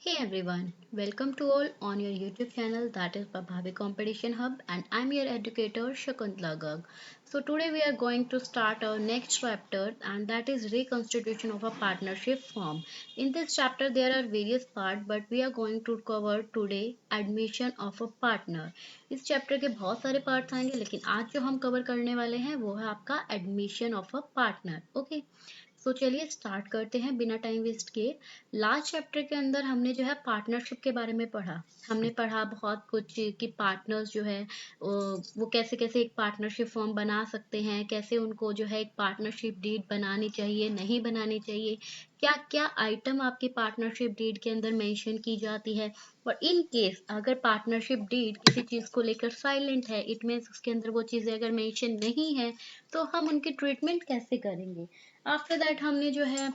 Hey everyone, welcome to all on your YouTube channel that is Prabhavi Competition Hub and I'm your educator Shakuntala Garg. So today we are going to start our next chapter and that is reconstitution of a partnership form. In this chapter there are various parts but we are going to cover today admission of a partner. इस chapter के बहुत सारे parts आएंगे लेकिन आज जो हम cover करने वाले हैं वो है आपका admission of a partner. Okay, तो चलिए स्टार्ट करते हैं बिना टाइम वेस्ट किए. लास्ट चैप्टर के अंदर हमने जो है पार्टनरशिप के बारे में पढ़ा. हमने पढ़ा बहुत कुछ कि पार्टनर्स जो है वो कैसे कैसे एक पार्टनरशिप फॉर्म बना सकते हैं, कैसे उनको जो है एक पार्टनरशिप डीड बनानी चाहिए, नहीं बनानी चाहिए, क्या क्या आइटम आपकी पार्टनरशिप डीड के अंदर मेंशन की जाती है. और इन केस अगर पार्टनरशिप डीड किसी चीज को लेकर साइलेंट है, इट मीन्स उसके अंदर वो चीजें अगर मेंशन नहीं है तो हम उनकी ट्रीटमेंट कैसे करेंगे. आफ्टर दैट हमने जो है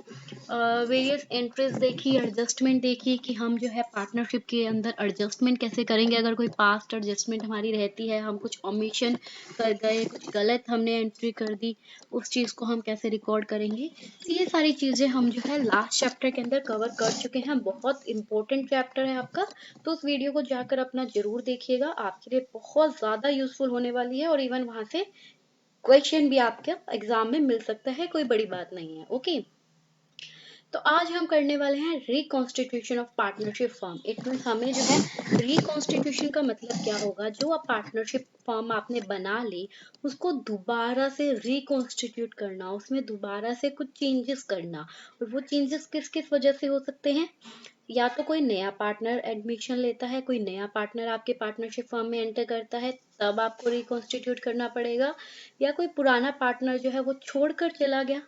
वेरियस एंट्रीज देखी, एडजस्टमेंट देखी कि हम जो है पार्टनरशिप के अंदर एडजस्टमेंट कैसे करेंगे. अगर कोई पास्ट एडजस्टमेंट हमारी रहती है, हम कुछ ओमिशन कर गए, कुछ गलत हमने एंट्री कर दी, उस चीज़ को हम कैसे रिकॉर्ड करेंगे. तो ये सारी चीज़ें हम जो है लास्ट चैप्टर के अंदर कवर कर चुके हैं. बहुत इंपॉर्टेंट चैप्टर है आपका, तो उस वीडियो को जाकर अपना जरूर देखिएगा. आपके लिए बहुत ज़्यादा यूजफुल होने वाली है और इवन वहां से क्वेश्चन भी आपके एग्जाम में मिल सकता है, कोई बड़ी बात नहीं है. ओके, तो आज हम करने वाले हैं reconstitution of partnership form. It means हमें जो है रिकॉन्स्टिट्यूशन का मतलब क्या होगा. जो आप पार्टनरशिप फॉर्म आपने बना ली उसको दोबारा से रिकॉन्स्टिट्यूट करना, उसमें दोबारा से कुछ चेंजेस करना. और वो चेंजेस किस किस वजह से हो सकते हैं. या तो कोई नया पार्टनर एडमिशन लेता है, कोई नया पार्टनर आपके पार्टनरशिप फॉर्म में एंटर करता है, तब आपको रिकॉन्स्टिट्यूट करना पड़ेगा. या कोई पुराना पार्टनर जो है वो छोड़कर चला गया,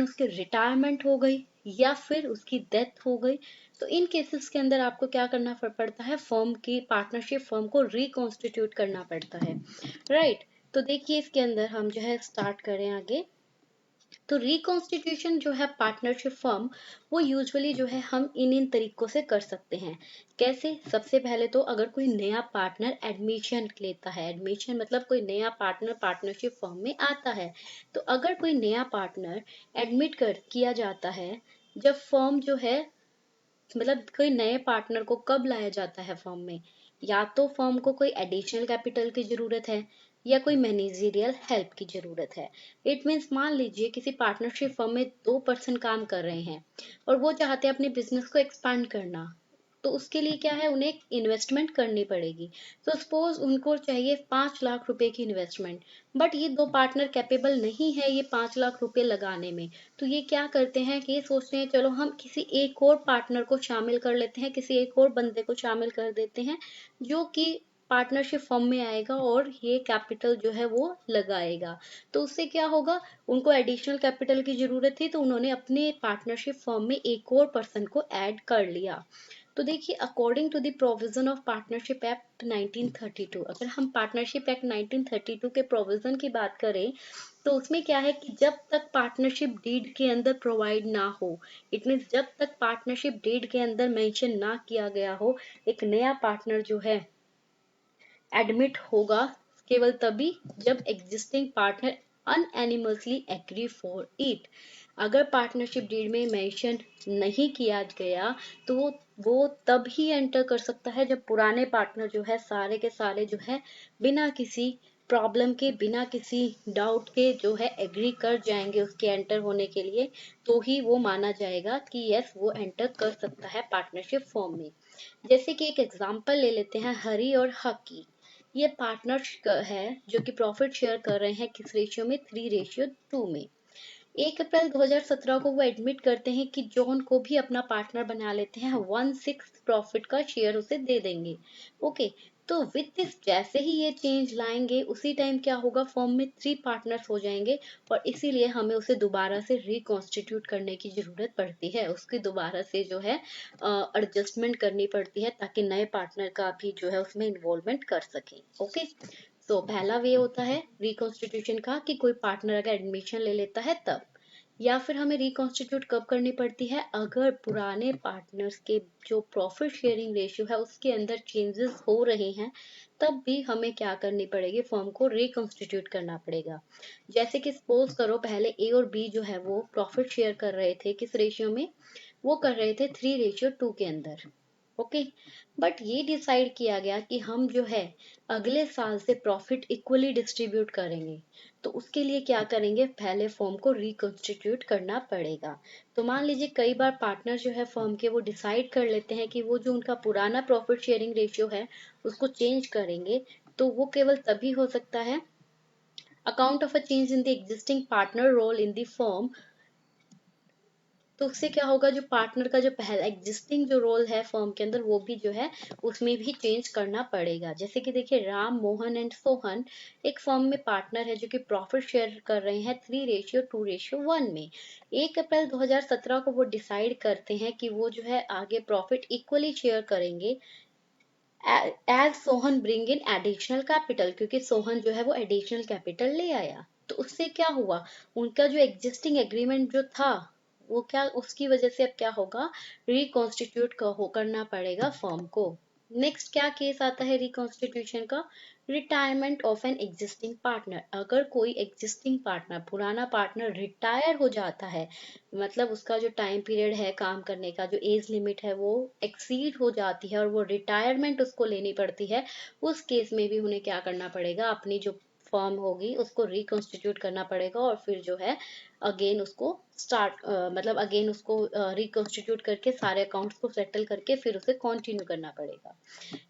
उसकी रिटायरमेंट हो गई या फिर उसकी डेथ हो गई. तो इन केसेस के अंदर आपको क्या करना पड़ता है, फर्म की पार्टनरशिप फर्म को रिकॉन्स्टिट्यूट करना पड़ता है. राइट, तो देखिए इसके अंदर हम जो है स्टार्ट करें आगे. तो रिकॉन्स्टिट्यूशन जो है पार्टनरशिप फर्म, वो यूजुअली जो है हम इन तरीकों से कर सकते हैं. कैसे. सबसे पहले तो अगर कोई नया पार्टनर एडमिशन लेता है, एडमिशन मतलब कोई नया पार्टनर पार्टनरशिप फर्म में आता है, तो अगर कोई नया पार्टनर एडमिट कर किया जाता है, जब फर्म जो है मतलब कोई नए पार्टनर को कब लाया जाता है फर्म में, या तो फर्म को कोई एडिशनल कैपिटल की जरूरत है या कोई मैनेजरियल हेल्प की जरूरत है. इट मीन्स मान लीजिए किसी पार्टनरशिप फर्म में 2 पर्सन काम कर रहे हैं और वो चाहते हैं अपने बिजनेस को एक्सपांड करना. तो उसके लिए क्या है, उन्हें इन्वेस्टमेंट करनी पड़ेगी. तो सपोज उनको चाहिए 5 लाख रुपए की इन्वेस्टमेंट, बट ये 2 पार्टनर कैपेबल नहीं है ये 5 लाख रुपए लगाने में. तो ये क्या करते हैं कि ये सोचते हैं चलो हम किसी एक और पार्टनर को शामिल कर लेते हैं, किसी एक और बंदे को शामिल कर देते हैं जो कि पार्टनरशिप फर्म में आएगा और ये कैपिटल जो है वो लगाएगा. तो उससे क्या होगा, उनको एडिशनल कैपिटल की जरूरत थी तो उन्होंने अपने पार्टनरशिप फर्म में एक और पर्सन को ऐड कर लिया. तो देखिए according to the provision of partnership act 1932, अगर हम पार्टनरशिप एक्ट 1932 के प्रोविजन की बात करें तो उसमें क्या है कि जब तक पार्टनरशिप डीड के अंदर प्रोवाइड ना हो, इट मीन्स जब तक पार्टनरशिप डीड के अंदर मेंशन ना किया गया हो, एक नया पार्टनर जो है एडमिट होगा केवल तभी जब existing partner unanimously agree for it. अगर पार्टनरशिप डीड में मेंशन नहीं किया गया तो वो तब ही एंटर कर सकता है जब पुराने पार्टनर जो है सारे के सारे जो है बिना किसी प्रॉब्लम के, बिना किसी डाउट के जो है एग्री कर जाएंगे उसके एंटर होने के लिए. तो ही वो माना जाएगा कि यस वो एंटर कर सकता है पार्टनरशिप फॉर्म में. जैसे कि एक एग्जांपल ले लेते हैं हरी और हकी. ये पार्टनर्स है जो कि प्रॉफिट शेयर कर रहे हैं किस रेशियो में, 3:2 में. 1 अप्रैल 2017 को वो एडमिट करते हैं कि जॉन को भी अपना पार्टनर बना लेते हैं, 1/6 प्रॉफिट का शेयर उसे दे देंगे. ओके, तो विद दिस जैसे ही ये चेंज लाएंगे उसी टाइम क्या होगा, फॉर्म में 3 पार्टनर्स हो जाएंगे और इसीलिए हमें उसे दोबारा से रिकॉन्स्टिट्यूट करने की जरूरत पड़ती है, उसकी दोबारा से जो है एडजस्टमेंट करनी पड़ती है ताकि नए पार्टनर का भी जो है उसमें इन्वॉल्वमेंट कर सके. ओके, तो पहला वे होता है रिकॉन्स्टिट्यूशन का कि कोई पार्टनर अगर एडमिशन ले लेता है तब. या फिर हमें रिकॉन्स्टिट्यूट कब करनी पड़ती है, अगर पुराने पार्टनर्स के जो प्रॉफिट शेयरिंग रेशियो है उसके अंदर चेंजेस हो रहे हैं, तब भी हमें क्या करनी पड़ेगी, फर्म को रिकॉन्स्टिट्यूट करना पड़ेगा. जैसे कि सपोज करो पहले ए और बी जो है वो प्रॉफिट शेयर कर रहे थे किस रेशियो में, वो कर रहे थे 3:2 के अंदर। ओके, बट ये डिसाइड किया गया कि हम जो है अगले साल से प्रॉफिट इक्वली डिस्ट्रीब्यूट करेंगे। तो उसके लिए क्या करेंगे, पहले फर्म को रिकॉन्स्टिट्यूट करना पड़ेगा। तो मान लीजिए कई बार पार्टनर जो है फर्म के वो डिसाइड कर लेते हैं कि वो जो उनका पुराना प्रॉफिट शेयरिंग रेशियो है उसको चेंज करेंगे। तो वो केवल तभी हो सकता है account of a change in the existing partner role in the firm. तो उससे क्या होगा, जो पार्टनर का जो पहला एग्जिस्टिंग जो रोल है फर्म के अंदर वो भी जो है उसमें भी चेंज करना पड़ेगा। जैसे कि देखिए राम मोहन एंड सोहन एक फर्म में पार्टनर है जो कि प्रॉफिट शेयर कर रहे हैं 3:2:1 में। 1 अप्रैल 2017 को वो डिसाइड करते हैं कि वो जो है आगे प्रॉफिट इक्वली शेयर करेंगे as Sohan bring in additional capital, क्योंकि सोहन जो है वो एडिशनल कैपिटल ले आया। तो उससे क्या हुआ, उनका जो एग्जिस्टिंग एग्रीमेंट जो था वो क्या, उसकी वजह से अब क्या होगा, रिकॉन्स्टिट्यूट करना पड़ेगा फर्म को। नेक्स्ट क्या केस आता है रिकॉन्स्टिट्यूशन का, retirement of an existing partner. अगर कोई एग्जिस्टिंग पार्टनर पुराना पार्टनर रिटायर हो जाता है, मतलब उसका जो टाइम पीरियड है काम करने का, जो एज लिमिट है वो एक्सीड हो जाती है और वो रिटायरमेंट उसको लेनी पड़ती है, उस केस में भी उन्हें क्या करना पड़ेगा, अपनी जो फर्म होगी उसको रिकॉन्स्टिट्यूट करना पड़ेगा और फिर जो है अगेन उसको स्टार्ट मतलब अगेन उसको रिकॉन्स्टिट्यूट करके सारे अकाउंट्स को सेटल करके फिर उसे कंटिन्यू करना पड़ेगा।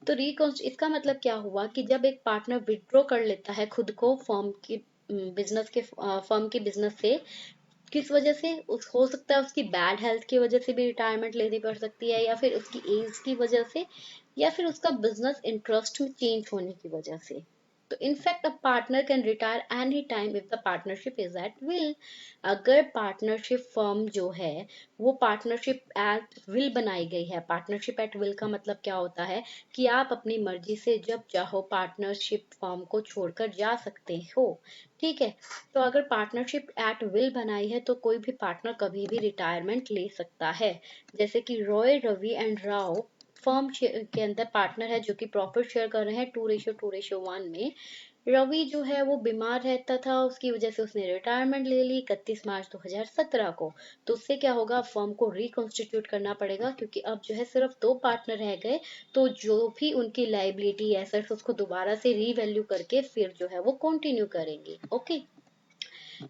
तो रिकॉन्स्ट इसका मतलब क्या हुआ कि जब एक पार्टनर विड्रॉ कर लेता है खुद को फर्म की बिजनेस के फर्म के बिजनेस से, किस वजह से, उस हो सकता है उसकी बैड हेल्थ की वजह से भी रिटायरमेंट लेनी पड़ सकती है, या फिर उसकी एज की वजह से, या फिर उसका बिजनेस इंटरेस्ट में चेंज होने की वजह से। तो in fact a partner can retire any time if the partnership is at will. अगर पार्टनरशिप फर्म जो है वो पार्टनरशिप एट विल बनाई गई है, पार्टनरशिप एट विल का मतलब क्या होता है कि आप अपनी मर्जी से जब चाहो पार्टनरशिप फर्म को छोड़कर जा सकते हो। ठीक है, तो अगर पार्टनरशिप एट विल बनाई है तो कोई भी पार्टनर कभी भी रिटायरमेंट ले सकता है। जैसे कि रॉय रवि एंड राव फर्म के अंदर पार्टनर है जो कि प्रॉफिट शेयर कर रहे हैं 2:2:1 में। रवि जो है वो बीमार रहता था, उसकी वजह से उसने रिटायरमेंट ले ली 31 मार्च 2017 को। तो उससे क्या होगा, फर्म को रिकॉन्स्टिट्यूट करना पड़ेगा क्योंकि अब जो है सिर्फ 2 पार्टनर रह गए। तो जो भी उनकी लाइबिलिटी एसेट्स उसको दोबारा से रीवैल्यू करके फिर जो है वो कंटिन्यू करेंगे। ओके,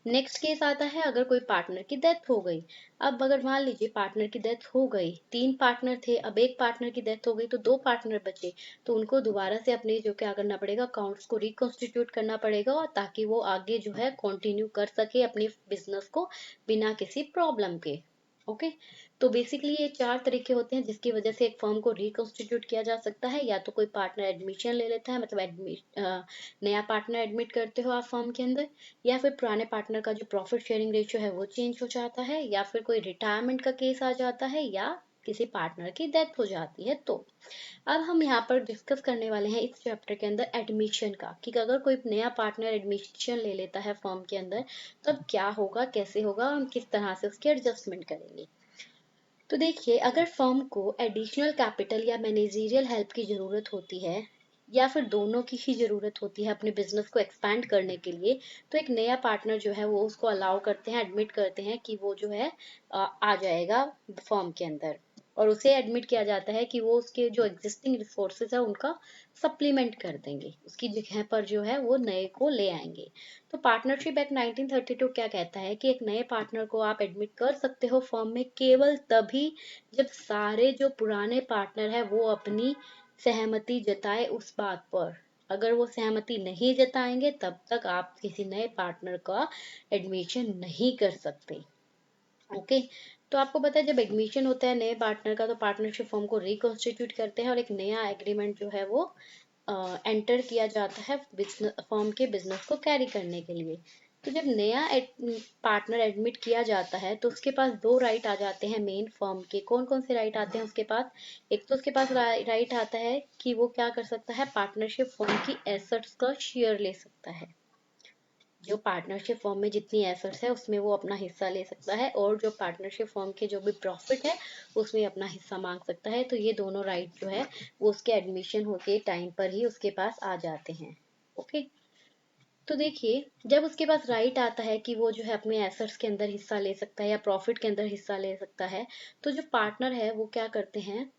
नेक्स्ट केस आता है अगर कोई पार्टनर की डेथ हो गई। अब अगर मान लीजिए पार्टनर की डेथ हो गई, 3 पार्टनर थे, अब एक पार्टनर की डेथ हो गई तो 2 पार्टनर बचे। तो उनको दोबारा से अपने जो क्या करना पड़ेगा, अकाउंट्स को रिकॉन्स्टिट्यूट करना पड़ेगा और ताकि वो आगे जो है कंटिन्यू कर सके अपनी बिजनेस को बिना किसी प्रॉब्लम के। ओके, तो बेसिकली ये 4 तरीके होते हैं जिसकी वजह से एक फर्म को रिकॉन्स्टिट्यूट किया जा सकता है। या तो कोई पार्टनर एडमिशन ले लेता है, मतलब नया पार्टनर एडमिट करते हो आप फर्म के अंदर, या फिर पुराने पार्टनर का जो प्रॉफिट शेयरिंग रेशियो है वो चेंज हो जाता है, या फिर कोई रिटायरमेंट का केस आ जाता है, या किसी पार्टनर की डेथ हो जाती है। तो अब हम यहाँ पर डिस्कस करने वाले हैं इस चैप्टर के अंदर एडमिशन का, कि अगर कोई नया पार्टनर एडमिशन ले लेता है फर्म के अंदर तब क्या होगा, कैसे होगा, हम किस तरह से उसकी एडजस्टमेंट करेंगे। तो देखिए, अगर फर्म को एडिशनल कैपिटल या मैनेजरियल हेल्प की ज़रूरत होती है, या फिर दोनों की ही ज़रूरत होती है अपने बिजनेस को एक्सपैंड करने के लिए, तो एक नया पार्टनर जो है वो उसको अलाउ करते हैं, एडमिट करते हैं कि वो जो है आ जाएगा फर्म के अंदर। और उसे एडमिट किया जाता है कि वो उसके जो एग्जिस्टिंग रिसोर्सेज है उनका सप्लीमेंट कर देंगे, उसकी जगह पर जो है वो नए को ले आएंगे। तो पार्टनरशिप एक्ट 1932 क्या कहता है कि एक नए पार्टनर को आप एडमिट कर सकते हो फर्म में केवल तभी जब सारे जो पुराने पार्टनर है वो अपनी सहमति जताए उस बात पर। अगर वो सहमति नहीं जताएंगे तब तक आप किसी नए पार्टनर का एडमिशन नहीं कर सकते। ओके, तो आपको पता है जब एडमिशन होता है नए पार्टनर का तो पार्टनरशिप फॉर्म को रिकॉन्स्टिट्यूट करते हैं और एक नया एग्रीमेंट जो है वो एंटर किया जाता है बिजनेस फॉर्म के बिजनेस को कैरी करने के लिए। तो जब नया पार्टनर एडमिट किया जाता है तो उसके पास 2 राइट आ जाते हैं मेन फॉर्म के। कौन कौन से राइट आते हैं उसके पास, एक तो उसके पास राइट आता है कि वो क्या कर सकता है, पार्टनरशिप फॉर्म की एसेट्स का शेयर ले सकता है। जो पार्टनरशिप फर्म में जितनी एसेट्स है उसमें वो अपना हिस्सा ले सकता है, और जो पार्टनरशिप फर्म के जो भी प्रॉफिट है उसमें अपना हिस्सा मांग सकता है। तो ये दोनों राइट जो है वो उसके एडमिशन होके टाइम पर ही उसके पास आ जाते हैं। ओके, तो देखिए, जब उसके पास राइट आता है कि वो जो है अपने एसेट्स के अंदर हिस्सा ले सकता है या प्रॉफिट के अंदर हिस्सा ले सकता है, तो जो पार्टनर है वो क्या करते हैं,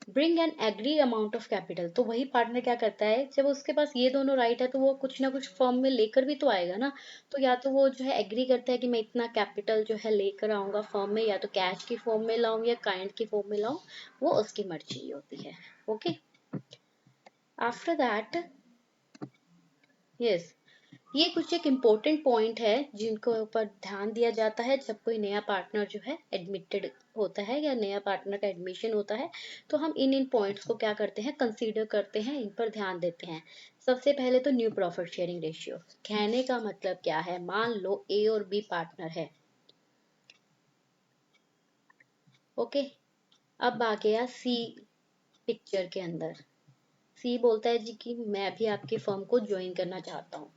bring an agreed amount of capital. तो वही पार्टनर क्या करता है, जब उसके पास ये दोनों राइट है तो वो कुछ ना कुछ फर्म में लेकर भी तो आएगा ना। तो या तो वो जो है एग्री करता है कि मैं इतना कैपिटल जो है लेकर आऊंगा फर्म में, या तो कैश की फॉर्म में लाऊं या काइंड की फॉर्म में लाऊं, वो उसकी मर्जी होती है। ओके, आफ्टर दैट, यस, ये कुछ एक इम्पोर्टेंट पॉइंट है जिनको ऊपर ध्यान दिया जाता है जब कोई नया पार्टनर जो है एडमिटेड होता है या नया पार्टनर का एडमिशन होता है। तो हम इन इन पॉइंट्स को क्या करते हैं, कंसीडर करते हैं, इन पर ध्यान देते हैं। सबसे पहले तो न्यू प्रॉफिट शेयरिंग रेशियो। कहने का मतलब क्या है, मान लो ए और बी पार्टनर है। ओके, अब आ गया सी पिक्चर के अंदर। सी बोलता है जी कि मैं भी आपकी फर्म को ज्वाइन करना चाहता हूँ।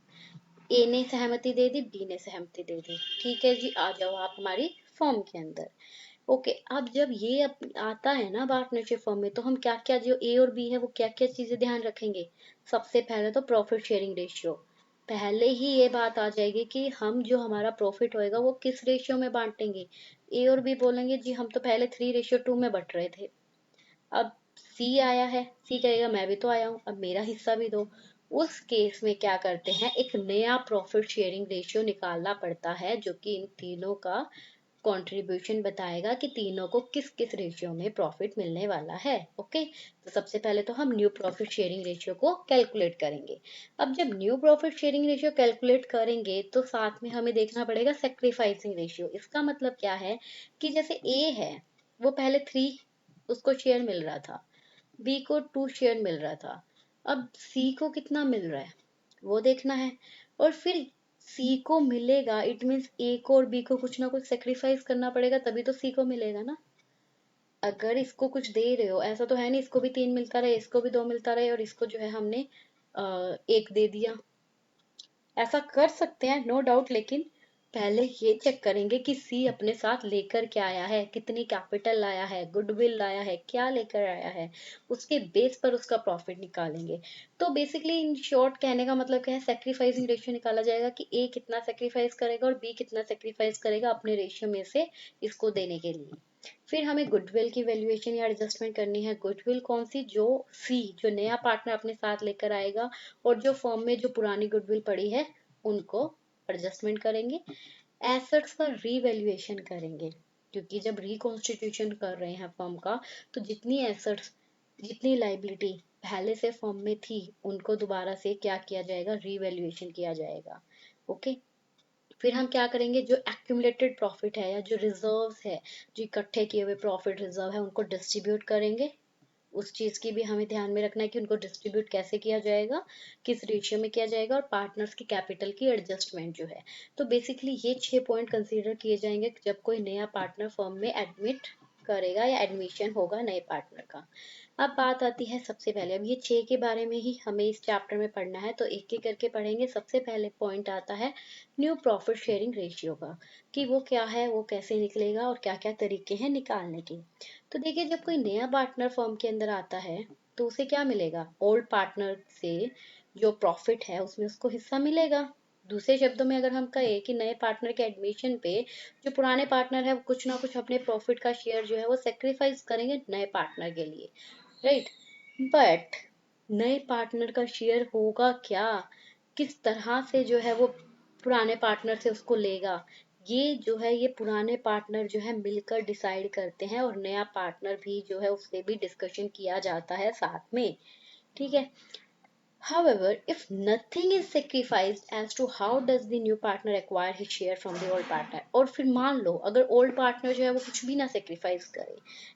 ए ने सहमति दे दी, बी ने सहमति दे दी, ठीक है जी, आ जाओ आप हमारी फर्म के अंदर। ओके, अब जब ये आता है ना पार्टनरशिप फर्म में, तो हम क्या क्या, जो ए और बी है वो क्या क्या चीजें ध्यान रखेंगे। सबसे पहले तो प्रॉफिट शेयरिंग रेशियो। पहले ही ये बात आ जाएगी कि हम जो हमारा प्रॉफिट होएगा वो किस रेशियो में बांटेंगे। ए और बी बोलेंगे जी हम तो पहले 3:2 में बट रहे थे, अब सी आया है, सी कहेगा मैं भी तो आया हूँ, अब मेरा हिस्सा भी दो। उस केस में क्या करते हैं, एक नया प्रॉफिट शेयरिंग रेशियो निकालना पड़ता है जो कि इन तीनों का कंट्रीब्यूशन बताएगा कि तीनों को किस किस रेशियो में प्रॉफिट मिलने वाला है। ओके, तो सबसे पहले तो हम न्यू प्रॉफिट शेयरिंग रेशियो को कैलकुलेट करेंगे। अब जब new profit sharing ratio calculate करेंगे तो साथ में हमें देखना पड़ेगा सेक्रीफाइसिंग रेशियो। इसका मतलब क्या है कि जैसे ए है, वो पहले 3 उसको शेयर मिल रहा था, बी को 2 शेयर मिल रहा था, अब सी को कितना मिल रहा है वो देखना है। और फिर सी को मिलेगा, इट मीन्स ए को और बी को कुछ ना कुछ सेक्रीफाइस करना पड़ेगा तभी तो सी को मिलेगा ना। अगर इसको कुछ दे रहे हो, ऐसा तो है नहीं इसको भी 3 मिलता रहे, इसको भी 2 मिलता रहे और इसको जो है हमने 1 दे दिया। ऐसा कर सकते हैं नो डाउट, लेकिन पहले ये चेक करेंगे कि सी अपने साथ लेकर क्या आया है, कितनी कैपिटल लाया है, गुडविल लाया है, क्या लेकर आया है, उसके बेस पर उसका प्रॉफिट निकालेंगे। तो बेसिकली इन शॉर्ट कहने का मतलब क्या है, सेक्रीफाइसिंग रेशियो निकाला जाएगा कि ए कितना सेक्रीफाइस करेगा और बी कितना सेक्रीफाइस करेगा अपने रेशियो में से इसको देने के लिए। फिर हमें गुडविल की वैल्यूएशन या एडजस्टमेंट करनी है। गुडविल कौन सी, जो सी जो नया पार्टनर अपने साथ लेकर आएगा और जो फर्म में जो पुरानी गुडविल पड़ी है उनको एडजस्टमेंट करेंगे। एसेट्स का रीवैल्यूएशन करेंगे, क्योंकि जब रिकॉन्स्टिट्यूशन कर रहे हैं फर्म का, तो जितनी एसेट्स जितनी लाइबिलिटी पहले से फर्म में थी उनको दोबारा से क्या किया जाएगा, रीवैल्यूएशन किया जाएगा। ओके, फिर हम क्या करेंगे, जो एक्यूमुलेटेड प्रॉफिट है या जो रिजर्व्स है, जो इकट्ठे किए हुए प्रॉफिट रिजर्व है, उनको डिस्ट्रीब्यूट करेंगे। उस चीज की भी हमें ध्यान में रखना है कि उनको डिस्ट्रीब्यूट कैसे किया जाएगा, किस रेशियो में किया जाएगा, और पार्टनर्स की कैपिटल की एडजस्टमेंट जो है। तो बेसिकली ये 6 पॉइंट कंसीडर किए जाएंगे जब कोई नया पार्टनर फर्म में एडमिट करेगा या एडमिशन होगा नए पार्टनर का। अब बात आती है सबसे पहले, अब ये 6 के बारे में ही हमें इस चैप्टर में पढ़ना है तो एक एक करके पढ़ेंगे। सबसे पहले पॉइंट आता है न्यू प्रॉफिट शेयरिंग रेशियो का, कि वो क्या है, वो कैसे निकलेगा और क्या क्या तरीके हैं निकालने के। तो देखिए, जब कोई नया पार्टनर फर्म के अंदर आता है तो उसे क्या मिलेगा, ओल्ड पार्टनर से जो प्रॉफिट है उसमें उसको हिस्सा मिलेगा। दूसरे शब्दों में अगर हम कहें कि नए पार्टनर के एडमिशन पे जो पुराने पार्टनर है वो कुछ ना कुछ अपने प्रॉफिट का शेयर जो है वो सेक्रीफाइस करेंगे नए पार्टनर के लिए, राइट। बट नए पार्टनर का शेयर होगा क्या, किस तरह से जो है वो पुराने पार्टनर से उसको लेगा, ये जो है ये पुराने पार्टनर जो है मिलकर डिसाइड करते हैं, और नया पार्टनर भी जो है उससे भी डिस्कशन किया जाता है साथ में, ठीक है। However, if nothing is sacrificed as to how does the new partner acquire his share from the old partner, और फिर मान लो अगर ओल्ड पार्टनर जो है वो कुछ भी ना सेक्रीफाइस करे,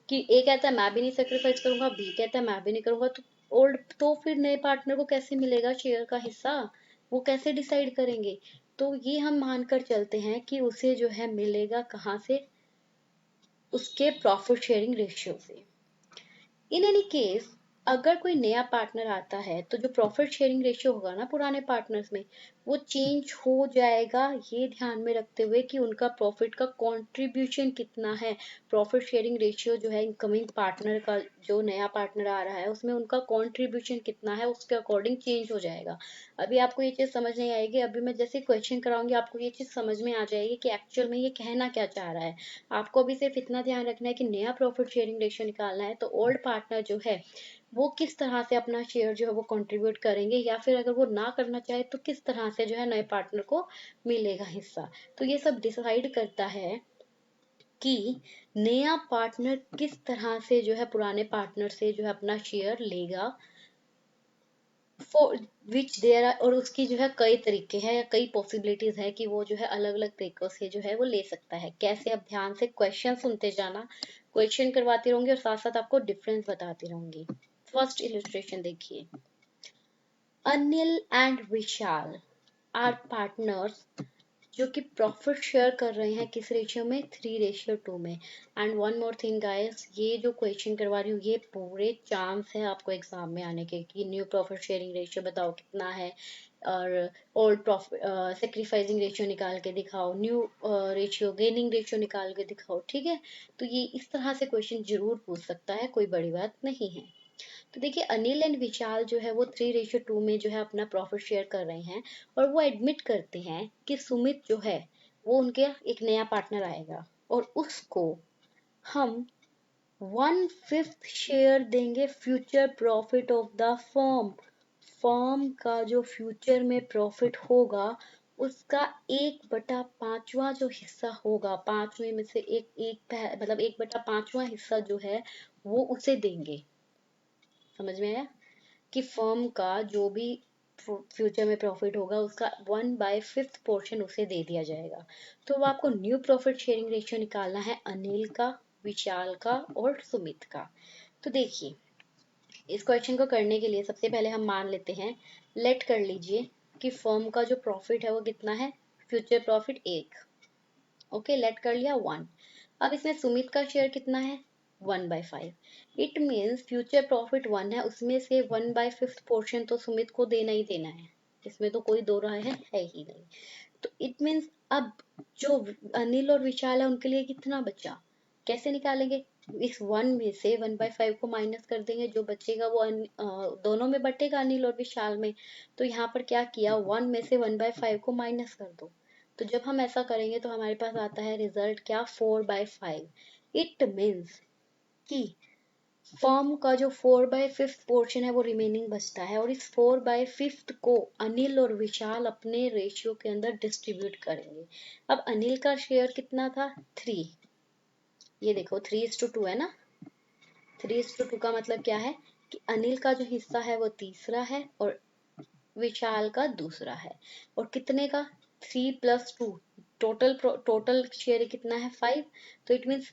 कि ए कहता है मैं भी नहीं सेक्रीफाइस करूंगा, बी कहता है मैं भी नहीं करूंगा, तो ओल्ड तो फिर नए पार्टनर को कैसे मिलेगा शेयर का हिस्सा, वो कैसे डिसाइड करेंगे। तो ये हम मानकर चलते हैं कि उसे जो है मिलेगा कहाँ से, उसके प्रॉफिट शेयरिंग रेशियो से। इन एनी केस, अगर कोई नया पार्टनर आता है तो जो प्रॉफिट शेयरिंग रेशियो होगा ना पुराने पार्टनर्स में, वो चेंज हो जाएगा, ये ध्यान में रखते हुए कि उनका प्रॉफिट का कंट्रीब्यूशन कितना है। प्रॉफिट शेयरिंग रेशियो जो है इनकमिंग पार्टनर का, जो नया पार्टनर आ रहा है उसमें उनका कंट्रीब्यूशन कितना है, उसके अकॉर्डिंग चेंज हो जाएगा। अभी आपको ये चीज समझ नहीं आएगी, अभी मैं जैसे क्वेश्चन कराऊंगी आपको ये चीज समझ में आ जाएगी कि एक्चुअल में ये कहना क्या चाह रहा है। आपको अभी सिर्फ इतना ध्यान रखना है कि नया प्रॉफिट शेयरिंग रेशियो निकालना है, तो ओल्ड पार्टनर जो है वो किस तरह से अपना शेयर जो है वो कंट्रीब्यूट करेंगे, या फिर अगर वो ना करना चाहे तो किस तरह से जो है नए पार्टनर को मिलेगा हिस्सा। तो ये सब डिसाइड करता है कि नया पार्टनर किस तरह से जो है पुराने पार्टनर से जो है अपना शेयर लेगा, फॉर विच देयर आर, और उसकी जो है कई तरीके हैं या कई पॉसिबिलिटीज है कि वो जो है अलग अलग तरीकों से जो है वो ले सकता है। कैसे, अब ध्यान से क्वेश्चन सुनते जाना, क्वेश्चन करवाती रहूंगी और साथ साथ आपको डिफरेंस बताती रहूंगी। फर्स्ट इलस्ट्रेशन देखिए, Anil and Vishal are partners, जो कि प्रॉफिट शेयर कर रहे हैं किस रेशियो में, 3:2 में। And one more thing guys, ये जो क्वेश्चन करवा रही हूँ ये पूरे चांस है आपको एग्जाम में आने के कि न्यू प्रॉफिट शेयरिंग रेशियो बताओ कितना है, और ओल्ड प्रॉफिट सेक्रीफाइसिंग रेशियो निकाल के दिखाओ, न्यू रेशियो गेनिंग रेशियो निकाल के दिखाओ, ठीक है। तो ये इस तरह से क्वेश्चन जरूर पूछ सकता है, कोई बड़ी बात नहीं है। तो देखिए अनिल एंड विशाल जो है वो 3:2 में जो है अपना प्रॉफिट शेयर कर रहे हैं, और वो एडमिट करते हैं कि सुमित जो है वो उनके एक नया पार्टनर आएगा और उसको हम 1/5 शेयर देंगे future profit of the firm. Firm का जो फ्यूचर में प्रॉफिट होगा उसका 1/5वां जो हिस्सा होगा, पांचवे में से मतलब 1/5वां हिस्सा जो है वो उसे देंगे। समझ में आया कि फर्म का जो भी फ्यूचर में प्रॉफिट होगा उसका 1/5 पोर्शन उसे दे दिया जाएगा। तो वो आपको न्यू प्रॉफिट शेयरिंग रेशियो निकालना है अनिल का, विशाल का और सुमित का। तो देखिए इस क्वेश्चन को करने के लिए सबसे पहले हम मान लेते हैं, लेट कर लीजिए कि फर्म का जो प्रॉफिट है वो कितना है, फ्यूचर प्रॉफिट 1। ओके, लेट कर लिया 1। अब इसमें सुमित का शेयर कितना है, 1/5। इट मीन्स फ्यूचर प्रॉफिट 1 है, उसमें से 1/5 पोर्शन तो सुमित को देना ही देना है, इसमें तो कोई दो राय है ही नहीं। तो इट मीन्स अब जो अनिल और विशाल है उनके लिए कितना बचा, कैसे निकालेंगे, इस 1 में से 1/5 को माइनस कर देंगे, जो बचेगा वो दोनों में बटेगा, अनिल और विशाल में। तो यहाँ पर क्या किया, 1 में से 1/5 को माइनस कर दो। तो जब हम ऐसा करेंगे तो हमारे पास आता है रिजल्ट क्या, 4/5। इट मीन्स कि फर्म का जो 4/5 पोर्शन है वो रिमेनिंग बचता है, और इस 4/5 को अनिल और विशाल अपने रेशियो के अंदर डिस्ट्रीब्यूट करेंगे। अब अनिल का शेयर कितना था, 3। ये देखो 3:2 है ना, 3:2 का मतलब क्या है कि अनिल का जो हिस्सा है वो तीसरा है और विशाल का दूसरा है। और कितने का, 3+2, टोटल शेयर कितना है, 5। तो इट मीन्स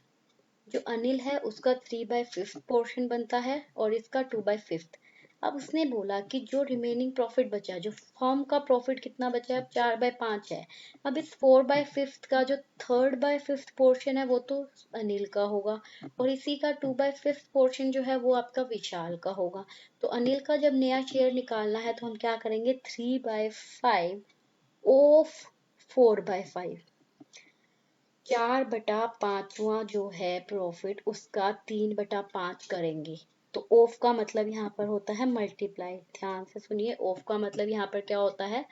जो अनिल है उसका 3/5 पोर्शन बनता है और इसका 2/5। अब उसने बोला कि जो रिमेनिंग प्रॉफिट बचा, जो फर्म का प्रॉफिट कितना बचा है, अब 4/5 है। अब इस 4/5 का जो 3/5 पोर्शन है वो तो अनिल का होगा, और इसी का 2/5 पोर्शन जो है वो आपका विशाल का होगा। तो अनिल का जब नया शेयर निकालना है तो हम क्या करेंगे, 3/5 ऑफ 4/5, 4/5वां जो है प्रॉफिट उसका 3/5 करेंगे। तो ऑफ का मतलब यहाँ पर होता है मल्टीप्लाई, ध्यान से सुनिए, ऑफ का मतलब यहाँ पर क्या होता है,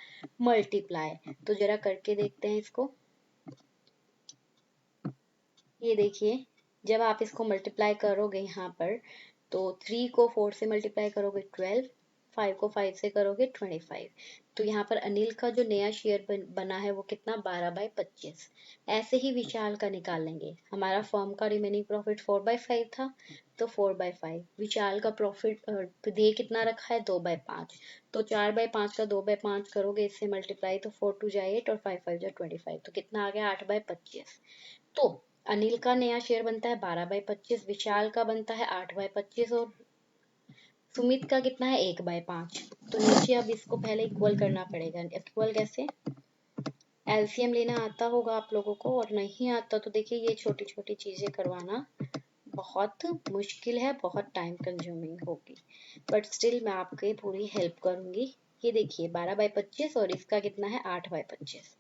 मल्टीप्लाई। तो जरा करके देखते हैं इसको। ये देखिए जब आप इसको मल्टीप्लाई करोगे यहाँ पर, तो 3 को 4 से मल्टीप्लाई करोगे 12, 5 को 5 से करोगे 25। तो यहाँ पर अनिल का जो नया शेयर बना है वो कितना, 12/25। ऐसे ही विशाल का निकाल लेंगे, हमारा फर्म का रिमेनिंग प्रॉफिट 4/5 था, तो 4/5, विशाल का प्रॉफिट दे कितना रखा है, 2/5। तो 4/5 का 2/5 करोगे इससे मल्टीप्लाई, तो 4×2 = 8 और 5×5 = 25, तो कितना आ गया, 8/25। तो अनिल का नया शेयर बनता है 12/25, विशाल का बनता है 8/25, और सुमित का कितना है, 1/5। तो नीचे अब इसको पहले इक्वल करना पड़ेगा। इक्वल कैसे, एलसीएम लेना आता होगा आप लोगों को, और नहीं आता तो देखिए ये छोटी छोटी चीजें करवाना बहुत मुश्किल है, बहुत टाइम कंज्यूमिंग होगी, बट स्टिल मैं आपकी पूरी हेल्प करूंगी। ये देखिए 12/25 और इसका कितना है 8/25।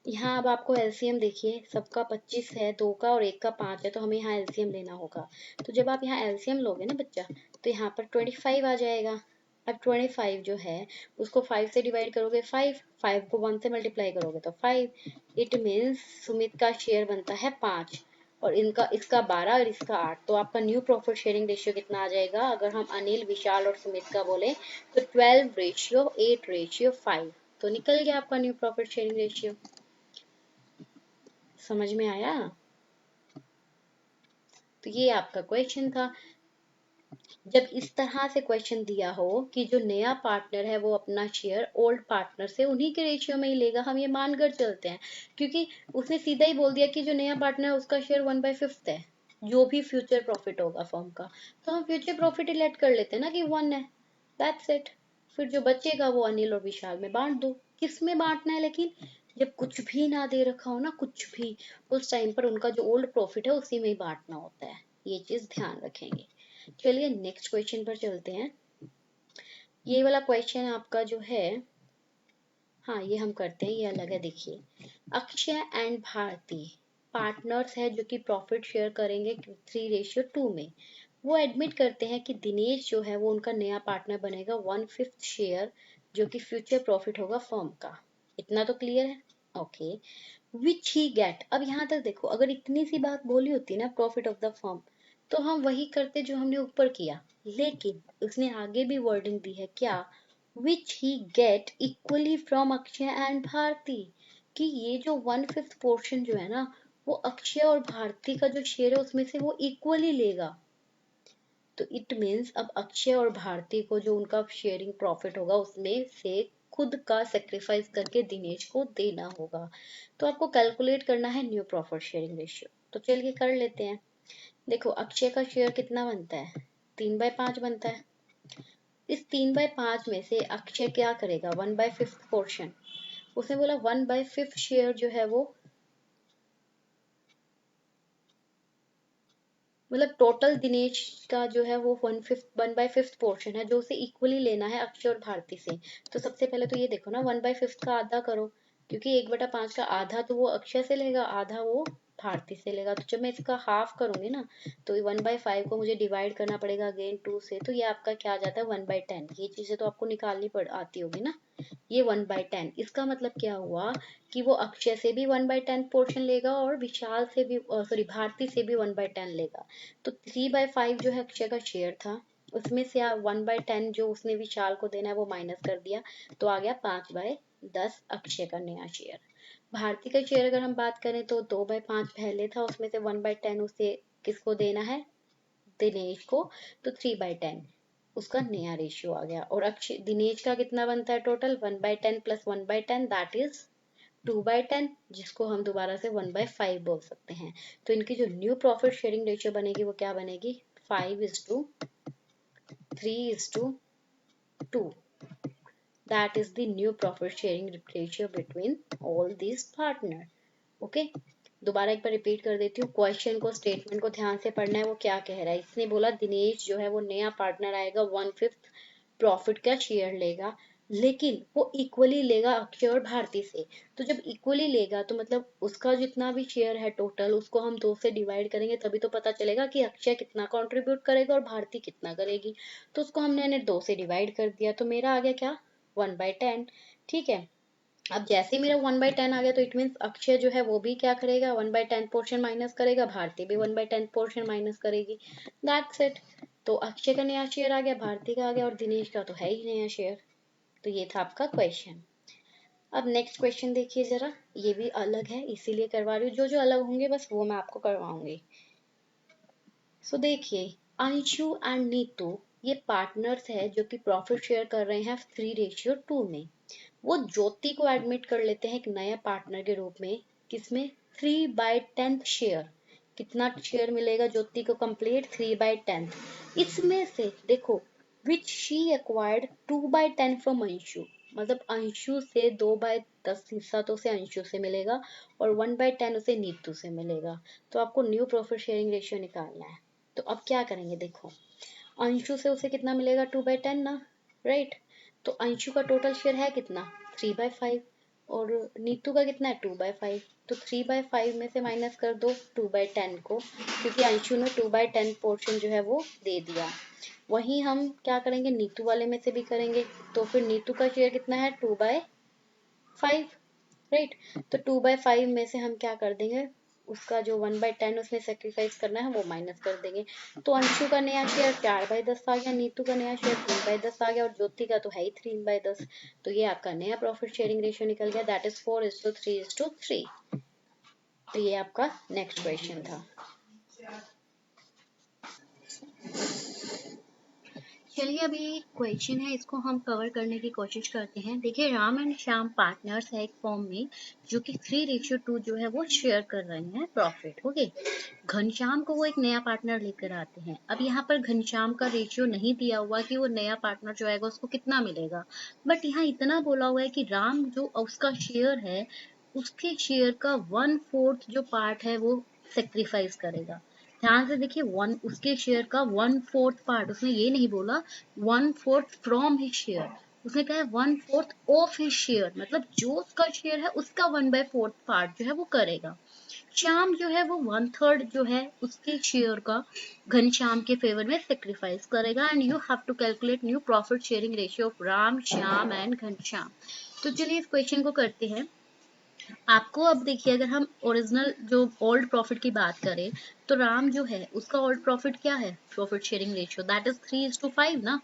यहाँ अब आपको एलसीएम देखिए, सबका 25 है, 2 का और 1 का 5 है, तो हमें यहाँ एलसीएम लेना होगा। तो जब आप यहाँ एलसीएम लोगे ना बच्चा, तो यहाँ पर 25 आ जाएगा। अब 25 जो है उसको 5 से डिवाइड करोगे 5 को 1 से मल्टीप्लाई करोगे तो 5। इट मीन्स सुमित का शेयर बनता है 5 और इनका इसका 12 और इसका 8। तो आपका न्यू प्रॉफिट शेयरिंग रेशियो कितना आ जाएगा? अगर हम अनिल, विशाल और सुमित का बोले तो 12:8:5। तो निकल गया आपका न्यू प्रॉफिट शेयरिंग रेशियो। समझ में आया? तो ये आपका क्वेश्चन था। जब इस तरह से क्वेश्चन दिया हो कि जो नया पार्टनर है वो अपना शेयर ओल्ड पार्टनर से उन्हीं के रेशियो में ही लेगा, हम ये मानकर चलते हैं, क्योंकि उसने सीधा ही बोल दिया कि जो नया पार्टनर है उसका शेयर 1/5 है, जो भी फ्यूचर प्रॉफिट होगा फर्म का, तो हम फ्यूचर प्रॉफिट ही लेट कर लेते हैं ना कि 1 है। That's it. फिर जो बचेगा वो अनिल और विशाल में बांट दो। किस में बांटना है लेकिन? जब कुछ भी ना दे रखा हो ना, कुछ भी, उस टाइम पर उनका जो ओल्ड प्रॉफिट है उसी में ही बांटना होता है। ये चीज ध्यान रखेंगे। चलिए नेक्स्ट क्वेश्चन पर चलते हैं। ये वाला क्वेश्चन आपका जो है, हाँ ये हम करते हैं, ये अलग है। देखिए, अक्षय एंड भारती पार्टनर्स है जो कि प्रॉफिट शेयर करेंगे 3:2 में। वो एडमिट करते हैं कि दिनेश जो है वो उनका नया पार्टनर बनेगा 1/5 शेयर, जो कि फ्यूचर प्रॉफिट होगा फर्म का। इतना तो क्लियर है? ओके। विच ही गेट, अब यहाँ तक देखो, अगर इतनी सी बात बोली होती ना प्रॉफिट ऑफ द फर्म, तो हम वही करते जो हमने ऊपर किया, लेकिन उसने आगे भी वर्डिंग दी है क्या? Which he get equally from Akshay and Bharti, कि ये जो 1/5 पोर्शन जो है ना वो अक्षय और भारती का जो शेयर है उसमें से वो इक्वली लेगा। तो इट मीन्स अब अक्षय और भारती को जो उनका शेयरिंग प्रॉफिट होगा उसमें से खुद का सेक्रीफाइस करके दिनेश को देना होगा। तो आपको कैलकुलेट करना है न्यू प्रॉफिट शेयरिंग रेशियो। तो चलिए कर लेते हैं। देखो अक्षय का शेयर कितना बनता है? 3/5 बनता है। इस 3/5 में से अक्षय क्या करेगा? 1/5 पोर्शन। उसने बोला 1/5 शेयर जो है वो, मतलब टोटल दिनेश का जो है वो 1/5 पोर्शन है जो उसे इक्वली लेना है अक्षय और भारती से। तो सबसे पहले तो ये देखो ना, 1/5 का आधा करो, क्योंकि 1/5 का आधा तो वो अक्षय से लेगा, आधा वो भारती से लेगा। तो जब मैं इसका हाफ करूंगी ना, तो 1/5 को मुझे डिवाइड करना पड़ेगा अगेन 2 से, तो ये आपका क्या आ जाता है 1/10। ये चीजें तो आपको निकालनी पड़ आती होगी ना। ये 1/10, इसका मतलब क्या हुआ कि वो अक्षय से भी 1/10 पोर्शन लेगा और विशाल से भी, सॉरी भारती से भी 1/10 लेगा। तो 3/5 जो है अक्षय का शेयर था, उसमें से 1/10 जो उसने विशाल को देना है वो माइनस कर दिया, तो आ गया 5/10 अक्षय का नया शेयर। भारती का शेयर अगर हम बात करें तो 2/5 पहले था, उसमें से 1/10 उसे किसको देना है? दिनेश को। तो 3/10 उसका नया रेशियो आ गया। और अक्षय दिनेश का कितना बनता है टोटल? 1/10 प्लस 1/10 दैट इज 2/10, जिसको हम दोबारा से 1/5 बोल सकते हैं। तो इनकी जो न्यू प्रॉफिट शेयरिंग रेशियो बनेगी वो क्या बनेगी? 5:3:2। That is the new profit sharing ratio between all these partner. Okay, दोबारा एक बार रिपीट कर देती हूँ क्वेश्चन को, स्टेटमेंट को ध्यान से पढ़ना है। वो क्या कह रहा है? इसने बोला दिनेश जो है वो नया पार्टनर आएगा 1/5 प्रॉफिट का शेयर लेगा, लेकिन वो इक्वली लेगा अक्षय और भारती से। तो जब इक्वली लेगा तो मतलब उसका जितना भी शेयर है टोटल, उसको हम 2 से डिवाइड करेंगे तभी तो पता चलेगा कि अक्षय कितना कंट्रीब्यूट करेगा और भारती कितना करेगी। तो उसको हमने 2 से डिवाइड कर दिया, तो मेरा आ गया क्या? 1/10। ठीक है। अब जैसे ही मेरा 1/10 आ गया तो इट मीन्स अक्षय जो है वो भी क्या करेगा? 1/10 पोर्शन माइनस करेगा, भारती भी 1/10 पोर्शन माइनस करेगी। That's it. तो अक्षय का नया शेयर आ गया, भारती का आ गया और दिनेश का तो है ही नया शेयर। तो ये था आपका क्वेश्चन। अब नेक्स्ट क्वेश्चन देखिए जरा, ये भी अलग है इसीलिए करवा रही हूँ, जो जो अलग होंगे बस वो मैं आपको करवाऊंगी। सो देखिए, अंशु एंड नीतू ये पार्टनर्स है जो कि प्रॉफिट शेयर कर रहे हैं 3:2 में। वो ज्योति को एडमिट कर लेते हैं एक नया पार्टनर के रूप में। किसमें? 3/10 शेयर। कितना शेयर मिलेगा ज्योति को? कंप्लीट 3/10। इसमें से देखो, which she acquired 2/10 from Anshu, मतलब अंशु से 2/10 हिस्सा तो उसे अंशु से मिलेगा और 1/10 उसे नीतू से मिलेगा। तो आपको न्यू प्रॉफिट शेयरिंग रेशियो निकालना है। तो अब क्या करेंगे? देखो, अंशु से उसे कितना मिलेगा? 2/10 ना, राइट। तो अंशु का टोटल शेयर है कितना, 3/5, और नीतू का कितना है, 2/5। तो 3/5 में से माइनस कर दो 2/10 को, क्योंकि अंशु ने 2/10 पोर्शन जो है वो दे दिया। वहीं हम क्या करेंगे, नीतू वाले में से भी करेंगे, तो फिर नीतू का शेयर कितना है, 2/5, राइट। तो 2/5 में से हम क्या कर देंगे, उसका जो 1/10 उसमें सेक्रीफाइस करना है वो माइनस कर देंगे। तो अंशु का नया शेयर 4/10 आ गया, नीतू का नया शेयर 3/10 आ गया, और ज्योति का तो है ही 3/10। तो ये आपका नया प्रॉफिट शेयरिंग रेशियो निकल गया, दैट इज 4:3:3। तो ये आपका नेक्स्ट क्वेश्चन था। चलिए अभी क्वेश्चन है, इसको हम कवर करने की कोशिश करते हैं। देखिए, राम एंड श्याम पार्टनर्स है एक फॉर्म में, जो कि 3:2 जो है वो शेयर कर रहे हैं प्रॉफिट। ओके, घनश्याम को वो एक नया पार्टनर लेकर आते हैं। अब यहाँ पर घनश्याम का रेशियो नहीं दिया हुआ कि वो नया पार्टनर जो आएगा उसको कितना मिलेगा, बट यहाँ इतना बोला हुआ है कि राम जो उसका शेयर है, उसके शेयर का 1/4 जो पार्ट है वो सेक्रीफाइस करेगा। ध्यान से देखिए, वन उसके शेयर का 1/4 पार्ट, उसने ये नहीं बोला 1/4 फ्रॉम हिज शेयर, उसने कहा 1/4 ऑफ हिज शेयर, मतलब जो उसका शेयर है उसका 1/4 पार्ट जो है वो करेगा। श्याम जो है वो 1/3 जो है उसके शेयर का घनश्याम के फेवर में सेक्रीफाइस करेगा। And you have to calculate new profit sharing ratio of Ram, Shyam and Ghanshyam. तो चलिए इस क्वेश्चन को करते हैं। आपको अब देखिए, अगर हम ओरिजिनल जो ओल्ड प्रॉफिट की बात करें, तो राम जो है उसका ओल्ड प्रॉफिट क्या है, profit sharing ratio, that is 3:5 ना।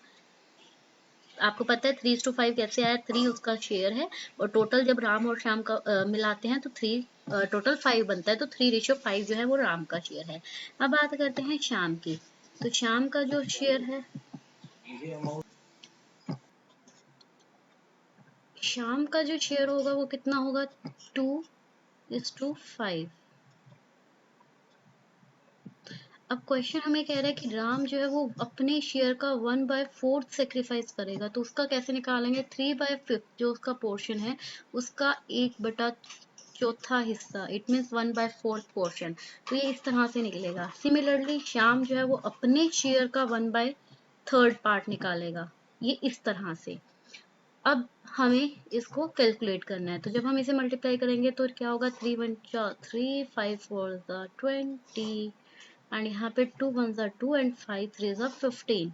आपको पता है 3:5 कैसे आया, 3 उसका शेयर है, और टोटल जब राम और श्याम का मिलाते हैं तो 3 टोटल 5 बनता है, तो 3:5 जो है वो राम का शेयर है। अब बात करते हैं श्याम की। तो श्याम का जो शेयर है, श्याम का जो शेयर होगा वो कितना होगा, 2:5। अब क्वेश्चन हमें कह रहा है कि राम जो है वो अपने शेयर का 1/4 सेक्रीफाइस करेगा, तो उसका कैसे निकालेंगे, 3/5 जो उसका पोर्शन है उसका 1/4 हिस्सा, इट मीन्स 1/4 पोर्शन। तो ये इस तरह से निकलेगा। सिमिलरली श्याम जो है वो अपने शेयर का 1/3 पार्ट निकालेगा, ये इस तरह से। अब हमें इसको कैलकुलेट करना है, तो जब हम इसे मल्टीप्लाई करेंगे तो क्या होगा, 3 5 4 20, एंड यहाँ पे 2 1 2 एंड 5 3 15।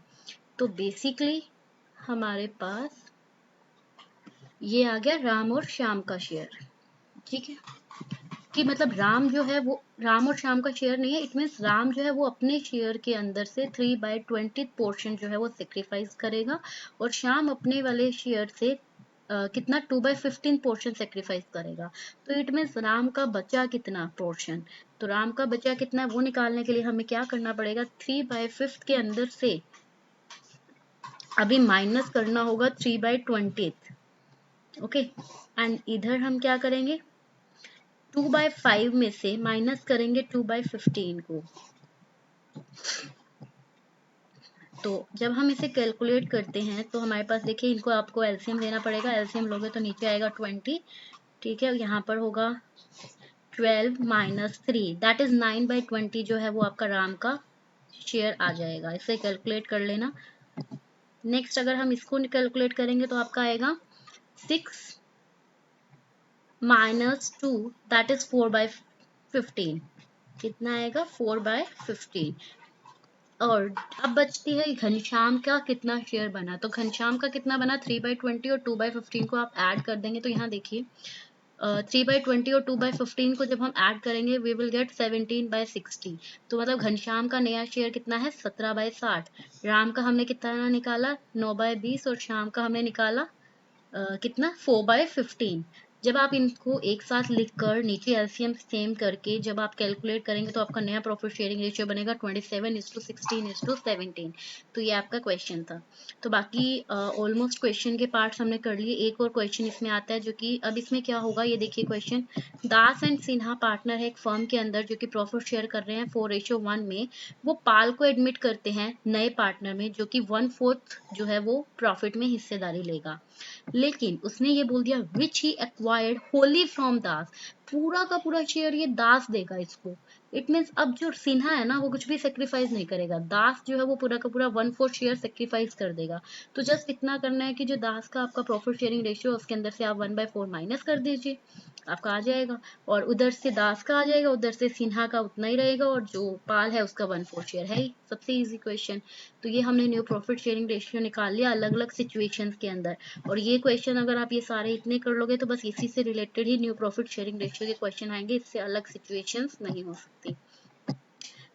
तो बेसिकली हमारे पास ये आ गया राम और श्याम का शेयर। ठीक है, कि मतलब राम जो है वो राम और श्याम का शेयर नहीं है, इट मीन्स राम जो है वो अपने शेयर के अंदर से 3/20 पोर्शन जो है वो सेक्रीफाइस करेगा, और श्याम अपने वाले शेयर से कितना 2/15 पोर्शन सेक्रीफाइस करेगा। तो इट मीन्स राम का बचा कितना पोर्शन, तो राम का बचा कितना है वो निकालने के लिए हमें क्या करना पड़ेगा, 3/5 के अंदर से अभी माइनस करना होगा 3/20। ओके, एंड इधर हम क्या करेंगे, 2/5 में से माइनस करेंगे 2/15 को। तो जब हम इसे कैलकुलेट करते हैं तो हमारे पास देखिए, इनको आपको एलसीएम लेना पड़ेगा, एलसीएम लोगे तो नीचे आएगा 20। ठीक है, यहाँ पर होगा 12 - 3, दैट इज 9/20 जो है वो आपका राम का शेयर आ जाएगा। इसे कैलकुलेट कर लेना। नेक्स्ट अगर हम इसको कैलकुलेट करेंगे तो आपका आएगा 6 - 2, दैट इज 4/15। कितना आएगा, 4/15। और अब बचती है घनश्याम का कितना शेयर बना, तो घनश्याम का कितना बना, 3/20 और 2/15 को आप ऐड कर देंगे। तो यहाँ देखिए 3/20 और 2/15 को जब हम ऐड करेंगे वी विल गेट 17/60। तो मतलब घनश्याम का नया शेयर कितना है, 17/60। राम का हमने कितना निकाला, 9/20, और श्याम का हमने निकाला कितना, 4/15। जब आप इनको एक साथ लिखकर नीचे एलसीएम सेम करके जब आप कैलकुलेट करेंगे तो आपका नया प्रॉफिट शेयरिंग रेशियो बनेगा 27:16:17। तो ये आपका क्वेश्चन था। तो बाकी ऑलमोस्ट क्वेश्चन के पार्ट्स हमने कर लिए। एक और क्वेश्चन इसमें आता है, जो कि अब इसमें क्या होगा ये देखिए question. Das and Sinha partner है एक फर्म के अंदर जो कि प्रॉफिट शेयर कर रहे हैं 4:1 में। वो पाल को एडमिट करते हैं नए पार्टनर में, जो कि 1/4 जो है वो प्रॉफिट में हिस्सेदारी लेगा। लेकिन उसने ये बोल दिया विच ही एक्वायर्ड होली फ्रॉम दास, पूरा का पूरा शेयर ये दास देगा इसको। इट मीन्स अब जो सिन्हा है ना वो कुछ भी सेक्रीफाइस नहीं करेगा, दास जो है वो पूरा का पूरा 1/4 शेयर सेक्रीफाइस कर देगा। तो जस्ट इतना करना है कि जो दास का आपका प्रॉफिट शेयरिंग रेशियो उसके अंदर से आप 1/4 माइनस कर दीजिए, आपका आ जाएगा। और उधर से दास का आ जाएगा, उधर से सिन्हा का उतना ही रहेगा, और जो पाल है उसका 1/4 शेयर है ही। सबसे इजी क्वेश्चन। तो ये हमने न्यू प्रॉफिट शेयरिंग रेशियो निकाल लिया अलग अलग सिचुएशंस के अंदर। और ये क्वेश्चन अगर आप ये सारे इतने कर लोगे तो बस इसी से रिलेटेड ही न्यू प्रॉफिट शेयरिंग रेशियो के क्वेश्चन आएंगे, इससे अलग सिचुएशंस नहीं हो सकती।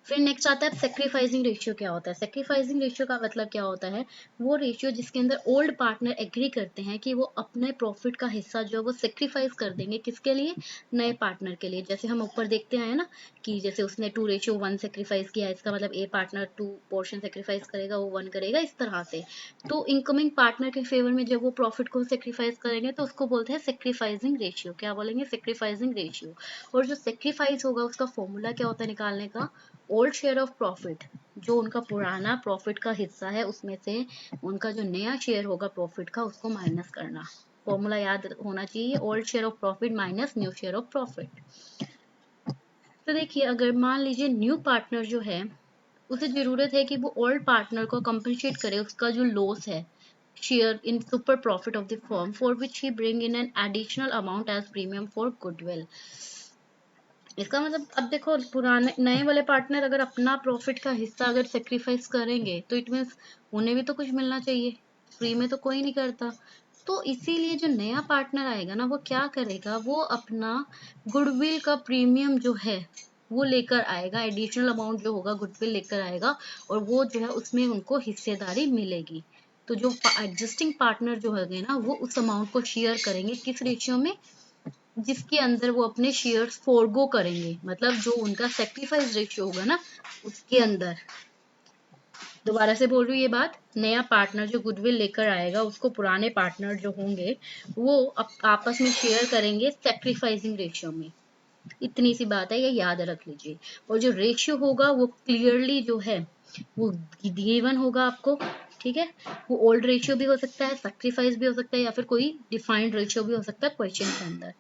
फिर नेक्स्ट आता है सेक्रीफाइसिंग रेशियो। क्या होता है सेक्रीफाइसिंग रेशियो का मतलब? क्या होता है वो रेशियो जिसके अंदर ओल्ड पार्टनर एग्री करते हैं कि वो अपने प्रॉफिट का हिस्सा जो है वो सेक्रीफाइस कर देंगे, किसके लिए? नए पार्टनर के लिए। जैसे हम ऊपर देखते हैं ना कि जैसे उसने 2:1 सेक्रीफाइस किया, इसका मतलब ए पार्टनर 2 पोर्शन सेक्रीफाइस करेगा, वो 1 करेगा, इस तरह से। तो इनकमिंग पार्टनर के फेवर में जब वो प्रॉफिट को सेक्रीफाइस करेंगे तो उसको बोलते हैं सेक्रीफाइसिंग रेशियो। क्या बोलेंगे? Sacrificing ratio. और जो सेक्रीफाइस होगा उसका फॉर्मूला क्या होता है निकालने का? ओल्ड शेयर ऑफ प्रॉफिट, जो उनका पुराना प्रॉफिट का हिस्सा है उसमें से उनका जो नया शेयर होगा प्रॉफिट का उसको माइनस करना। फॉर्मूला याद होना चाहिए, old share of profit minus new share of profit. तो देखिए अगर मान लीजिए न्यू पार्टनर जो है उसे जरूरत है कि वो ओल्ड पार्टनर को कंपनसेट करे उसका जो लॉस है share in super profit of the firm, for which he bring in an additional amount as premium for goodwill. इसका मतलब अब देखो पुराने नए वाले पार्टनर अगर अपना प्रॉफिट का हिस्सा अगर सेक्रीफाइस करेंगे तो इट मीन्स उन्हें भी तो कुछ मिलना चाहिए, फ्री में तो कोई नहीं करता। तो इसीलिए जो नया पार्टनर आएगा ना वो क्या करेगा, वो अपना गुडविल का प्रीमियम जो है वो लेकर आएगा, एडिशनल अमाउंट जो होगा गुडविल लेकर आएगा, और वो जो है उसमें उनको हिस्सेदारी मिलेगी। तो जो एग्जिस्टिंग पार्टनर जो होंगे ना वो उस अमाउंट को शेयर करेंगे, किस रेशियो में? जिसके अंदर वो अपने शेयर्स फोरगो करेंगे, मतलब जो उनका सेक्रीफाइस रेशियो होगा ना उसके अंदर। दोबारा से बोल रही हूँ ये बात, नया पार्टनर जो गुडविल लेकर आएगा उसको पुराने पार्टनर जो होंगे वो आपस में शेयर करेंगे सेक्रीफाइसिंग रेशियो में। इतनी सी बात है, ये याद रख लीजिए। और जो रेशियो होगा वो क्लियरली जो है वो गिवन होगा आपको, ठीक है। वो ओल्ड रेशियो भी हो सकता है, सेक्रीफाइस भी हो सकता है, या फिर कोई डिफाइंड रेशियो भी हो सकता है क्वेश्चन के अंदर।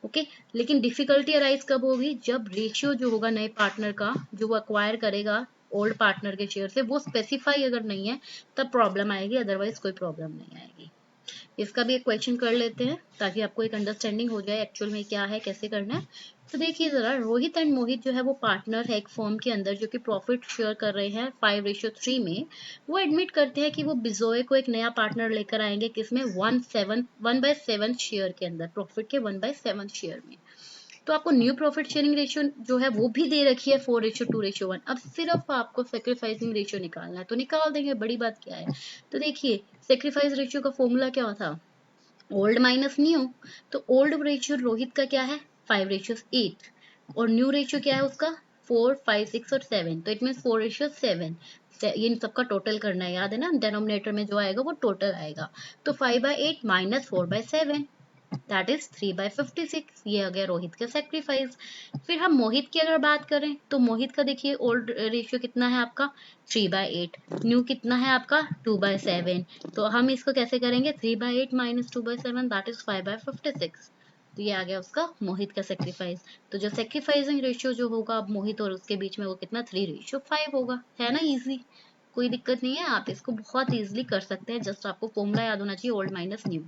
ओके। लेकिन डिफिकल्टी अराइज कब होगी? जब रेशियो जो होगा नए पार्टनर का जो वो अक्वायर करेगा ओल्ड पार्टनर के शेयर से वो स्पेसिफाई अगर नहीं है तब प्रॉब्लम आएगी, अदरवाइज कोई प्रॉब्लम नहीं आएगी। इसका भी एक क्वेश्चन कर लेते हैं ताकि आपको एक अंडरस्टैंडिंग हो जाए एक्चुअल में क्या है, कैसे करना है। तो देखिए जरा, रोहित एंड मोहित जो है वो पार्टनर है एक फर्म के अंदर जो कि प्रॉफिट शेयर कर रहे हैं 5:3 में। वो एडमिट करते हैं कि वो बिजोए को एक नया पार्टनर लेकर आएंगे, किसमें? 1/7 शेयर के अंदर, प्रॉफिट के 1/7 शेयर में। तो आपको न्यू प्रॉफिट शेयरिंग रेशियो जो है वो भी दे रखी है 4:2:1। अब सिर्फ आपको सेक्रीफाइसिंग रेशियो निकालना है, तो निकाल देंगे, बड़ी बात क्या है। तो देखिए सेक्रीफाइस रेशियो का फॉर्मूला क्या था? Old minus new. तो ओल्ड रेशियो रोहित का क्या है? 5:8। और न्यू रेशियो क्या है उसका? 4, 5, 6 और 7। तो इट मीन 4:7। इन सबका टोटल करना है, याद है ना, डिनोमिनेटर में जो आएगा वो टोटल आएगा। तो 5/8 माइनस 4/7 दैट इज 3/56। ये आ गया रोहित का सेक्रीफाइस। फिर हम मोहित की अगर बात करें तो मोहित का देखिए ओल्ड रेशियो कितना है आपका? 3/8। न्यू कितना है आपका? 2/7। तो हम इसको कैसे करेंगे? 3/8 माइनस 2/7 दैट इज 5/56। तो ये आ गया उसका मोहित का सेक्रीफाइस। तो जो सेक्रीफाइसिंग रेशियो जो होगा अब मोहित और उसके बीच में वो कितना? 3:5 होगा। है ना इजी, कोई दिक्कत नहीं है, आप इसको बहुत इजीली कर सकते हैं। जस्ट आपको फॉर्मूला याद होना चाहिए, ओल्ड माइनस न्यू।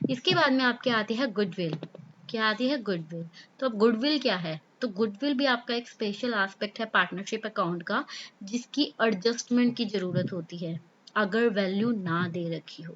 इसके बाद में आपके आती है गुडविल। क्या आती है? गुडविल। तो अब गुडविल क्या है? तो गुडविल भी आपका एक स्पेशल एस्पेक्ट है पार्टनरशिप अकाउंट का, जिसकी एडजस्टमेंट की जरूरत होती है अगर वैल्यू ना दे रखी हो।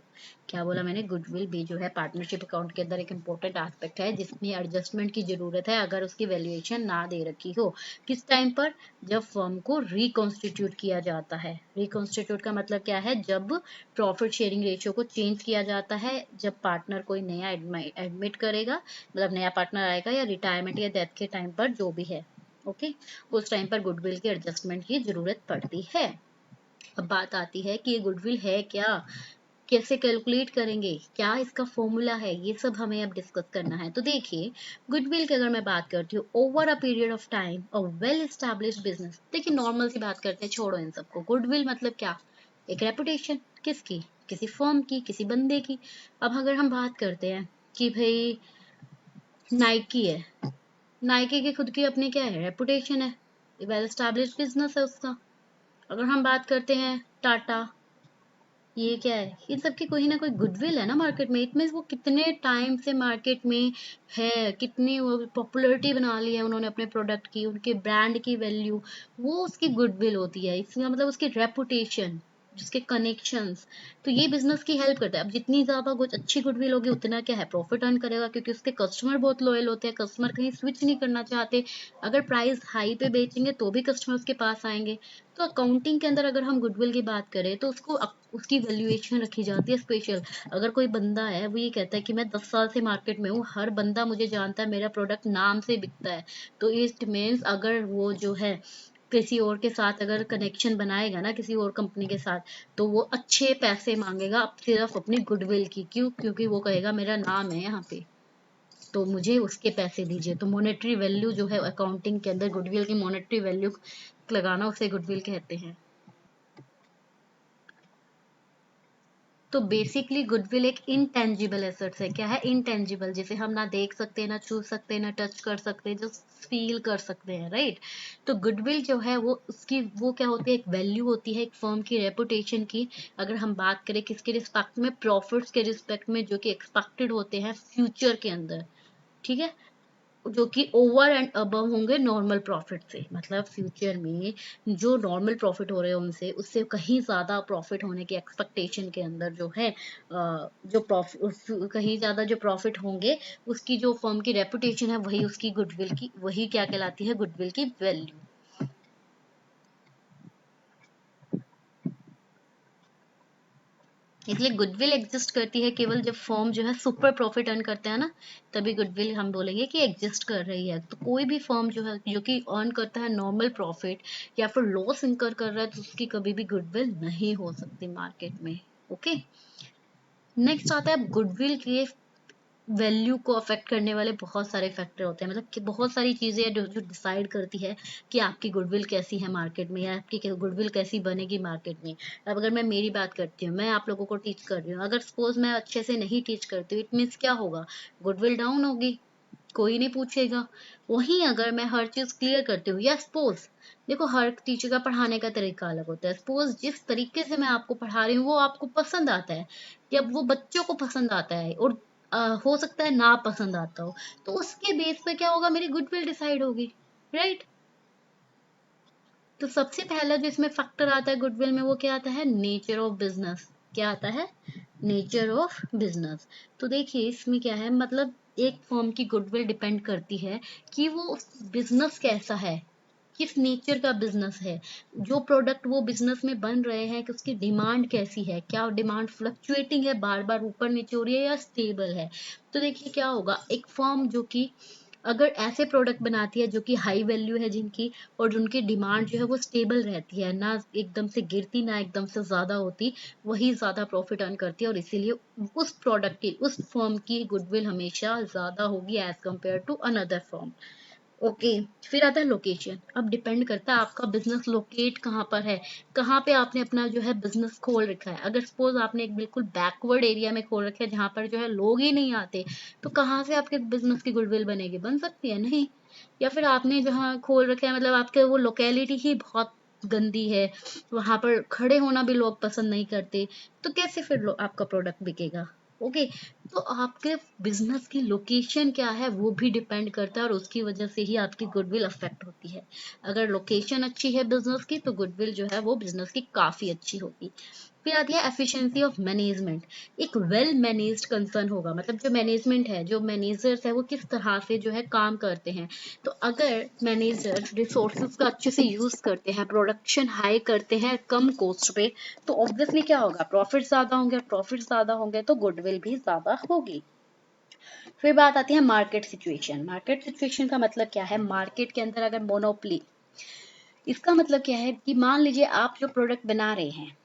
क्या बोला मैंने? गुडविल भी जो है पार्टनरशिप अकाउंट के अंदर एक इंपॉर्टेंट एस्पेक्ट है जिसमें एडजस्टमेंट की जरूरत है अगर उसकी वैल्यूएशन ना दे रखी हो। किस टाइम पर? जब फर्म को रिकॉन्स्टिट्यूट किया जाता है। रिकॉन्स्टिट्यूट का मतलब क्या है? जब प्रॉफिट शेयरिंग रेशियो को चेंज किया जाता है, जब पार्टनर कोई नया एडमिट करेगा, मतलब नया पार्टनर आएगा, या रिटायरमेंट या डेथ के टाइम पर जो भी है। ओके। उस टाइम पर गुडविल की एडजस्टमेंट की जरूरत पड़ती है। अब बात आती है कि ये गुडविल है क्या, कैसे कैलकुलेट करेंगे, क्या इसका फॉर्मूला है, ये सब हमें अब डिस्कस करना है। तो देखिए गुडविल की अगर मैं बात करती हूँ over a period of time a well established business, देखिए नॉर्मल सी बात करते हैं, छोड़ो इन सबको। गुडविल मतलब क्या? एक रेपुटेशन, किसकी? किसी फर्म की, किसी बंदे की। अब अगर हम बात करते हैं कि भाई नाइकी है, नाइकी की खुद की अपनी क्या है, रेपुटेशन है, वेल एस्टैब्लिश्ड बिजनेस है उसका। अगर हम बात करते हैं टाटा, ये क्या है, इन सब की कोई ना कोई गुडविल है ना मार्केट में। इट मीन्स वो कितने टाइम से मार्केट में है, कितनी वो पॉपुलैरिटी बना ली है उन्होंने अपने प्रोडक्ट की, उनके ब्रांड की वैल्यू, वो उसकी गुडविल होती है। इसका मतलब उसकी रेपुटेशन, जिसके कनेक्शंस, तो ये बिजनेस की हेल्प करता है। अब जितनी ज्यादा कुछ अच्छी गुडविल होगी उतना क्या है, प्रॉफिट अर्न करेगा, क्योंकि उसके कस्टमर बहुत लॉयल होते हैं, कस्टमर कहीं स्विच नहीं करना चाहते। अगर प्राइस हाई पे बेचेंगे तो भी कस्टमर उसके पास आएंगे। तो अकाउंटिंग के अंदर अगर हम गुडविल की बात करें तो उसको उसकी वैल्यूएशन रखी जाती है स्पेशल। अगर कोई बंदा है वो ये कहता है कि मैं 10 साल से मार्केट में हूँ, हर बंदा मुझे जानता है, मेरा प्रोडक्ट नाम से बिकता है, तो इट मीन्स अगर वो जो है किसी और के साथ अगर कनेक्शन बनाएगा ना, किसी और कंपनी के साथ, तो वो अच्छे पैसे मांगेगा सिर्फ अपनी गुडविल की। क्यों? क्योंकि वो कहेगा मेरा नाम है यहाँ पे, तो मुझे उसके पैसे दीजिए। तो मॉनेटरी वैल्यू जो है अकाउंटिंग के अंदर, गुडविल की मॉनेटरी वैल्यू लगाना, उसे गुडविल कहते हैं। तो बेसिकली गुडविल एक इनटेंजिबल एसेट्स है। क्या है? इनटेंजिबल, जिसे हम ना देख सकते, ना छू सकते, ना टच कर सकते, जो फील कर सकते हैं, राइट। तो गुडविल जो है वो उसकी वो क्या होती है, एक वैल्यू होती है एक फर्म की रेपुटेशन की। अगर हम बात करें किसके रिस्पेक्ट में, प्रॉफिट्स के रिस्पेक्ट में, जो कि एक्सपेक्टेड होते हैं फ्यूचर के अंदर, ठीक है, जो कि ओवर एंड अबव होंगे नॉर्मल प्रॉफिट से। मतलब फ्यूचर में जो नॉर्मल प्रॉफिट हो रहे हैं उनसे उससे कहीं ज्यादा प्रॉफिट होने की एक्सपेक्टेशन के अंदर जो है, जो प्रॉफिट कहीं ज्यादा जो प्रॉफिट होंगे, उसकी जो फर्म की रेपुटेशन है वही उसकी गुडविल की, वही क्या कहलाती है, गुडविल की वैल्यू। इसलिए गुडविल एग्जिस्ट करती है केवल जब फर्म जो है सुपर प्रॉफिट अर्न करते हैं ना, तभी गुडविल हम बोलेंगे कि एग्जिस्ट कर रही है। तो कोई भी फर्म जो है जो कि अर्न करता है नॉर्मल प्रॉफिट या फिर लॉस इनकर कर रहा है, तो उसकी कभी भी गुडविल नहीं हो सकती मार्केट में। ओके, नेक्स्ट आता है गुडविल के वैल्यू को अफेक्ट करने वाले बहुत सारे फैक्टर होते हैं। मतलब कि बहुत सारी चीजें हैं जो डिसाइड करती है कि आपकी गुडविल कैसी है मार्केट में, या आपकी गुडविल कैसी बनेगी मार्केट में। अब अगर मैं मेरी बात करती हूँ, मैं आप लोगों को टीच कर रही हूँ, अगर सपोज मैं अच्छे से नहीं टीच करती हूँ, इट मीन्स क्या होगा, गुडविल डाउन होगी, कोई नहीं पूछेगा। वहीं अगर मैं हर चीज क्लियर करती हूँ, या सपोज देखो हर टीचर का पढ़ाने का तरीका अलग होता है, सपोज जिस तरीके से मैं आपको पढ़ा रही हूँ वो आपको पसंद आता है, या वो बच्चों को पसंद आता है, और हो सकता है ना पसंद आता हो, तो उसके बेस पे क्या होगा, मेरी गुडविल डिसाइड होगी, राइट। तो सबसे पहला जो इसमें फैक्टर आता है गुडविल में, वो क्या आता है, नेचर ऑफ बिजनेस। क्या आता है? Nature of business. तो देखिए इसमें क्या है, मतलब एक फर्म की गुडविल डिपेंड करती है कि वो बिजनेस कैसा है, किस नेचर का बिजनेस है, जो प्रोडक्ट वो बिजनेस में बन रहे हैं कि उसकी डिमांड कैसी है, क्या डिमांड फ्लक्चुएटिंग है, बार बार ऊपर नीचे हो रही है, या स्टेबल है। तो देखिए क्या होगा, एक फर्म जो कि अगर ऐसे प्रोडक्ट बनाती है जो कि हाई वैल्यू है जिनकी, और जिनकी डिमांड जो है वो स्टेबल रहती है, ना एकदम से गिरती ना एकदम से ज्यादा होती, वही ज्यादा प्रॉफिट अर्न करती है, और इसीलिए उस प्रोडक्ट की, उस फर्म की गुडविल हमेशा ज्यादा होगी as compare to another firm. Okay, फिर आता है लोकेशन। अब डिपेंड करता है आपका बिजनेस लोकेट कहाँ पर है, कहाँ पे आपने अपना जो है बिजनेस खोल रखा है। अगर सपोज आपने एक बिल्कुल बैकवर्ड एरिया में खोल रखा है जहाँ पर जो है लोग ही नहीं आते, तो कहाँ से आपके बिजनेस की गुडविल बनेगी, बन सकती है नहीं। या फिर आपने जहाँ खोल रखा है, मतलब आपके वो लोकेलिटी ही बहुत गंदी है, वहां पर खड़े होना भी लोग पसंद नहीं करते, तो कैसे फिर आपका प्रोडक्ट बिकेगा। ओके, तो आपके बिजनेस की लोकेशन क्या है वो भी डिपेंड करता है, और उसकी वजह से ही आपकी गुडविल अफेक्ट होती है। अगर लोकेशन अच्छी है बिजनेस की, तो गुडविल जो है वो बिजनेस की काफी अच्छी होगी। फिर आती है एफिशिएंसी ऑफ मैनेजमेंट। एक वेल मैनेज्ड कंसर्न होगा, मतलब जो मैनेजमेंट है, जो मैनेजर्स है, वो किस तरह से जो है काम करते हैं। तो अगर मैनेजर रिसोर्सेज का अच्छे से यूज करते हैं, प्रोडक्शन हाई करते हैं कम कॉस्ट पे, तो ऑब्वियसली क्या होगा, प्रॉफिट ज्यादा होंगे, प्रॉफिट ज्यादा होंगे तो गुडविल भी ज्यादा होगी। फिर बात आती है मार्केट सिचुएशन। मार्केट सिचुएशन का मतलब क्या है, मार्केट के अंदर अगर मोनोपोली, इसका मतलब क्या है कि मान लीजिए आप जो प्रोडक्ट बना रहे हैं,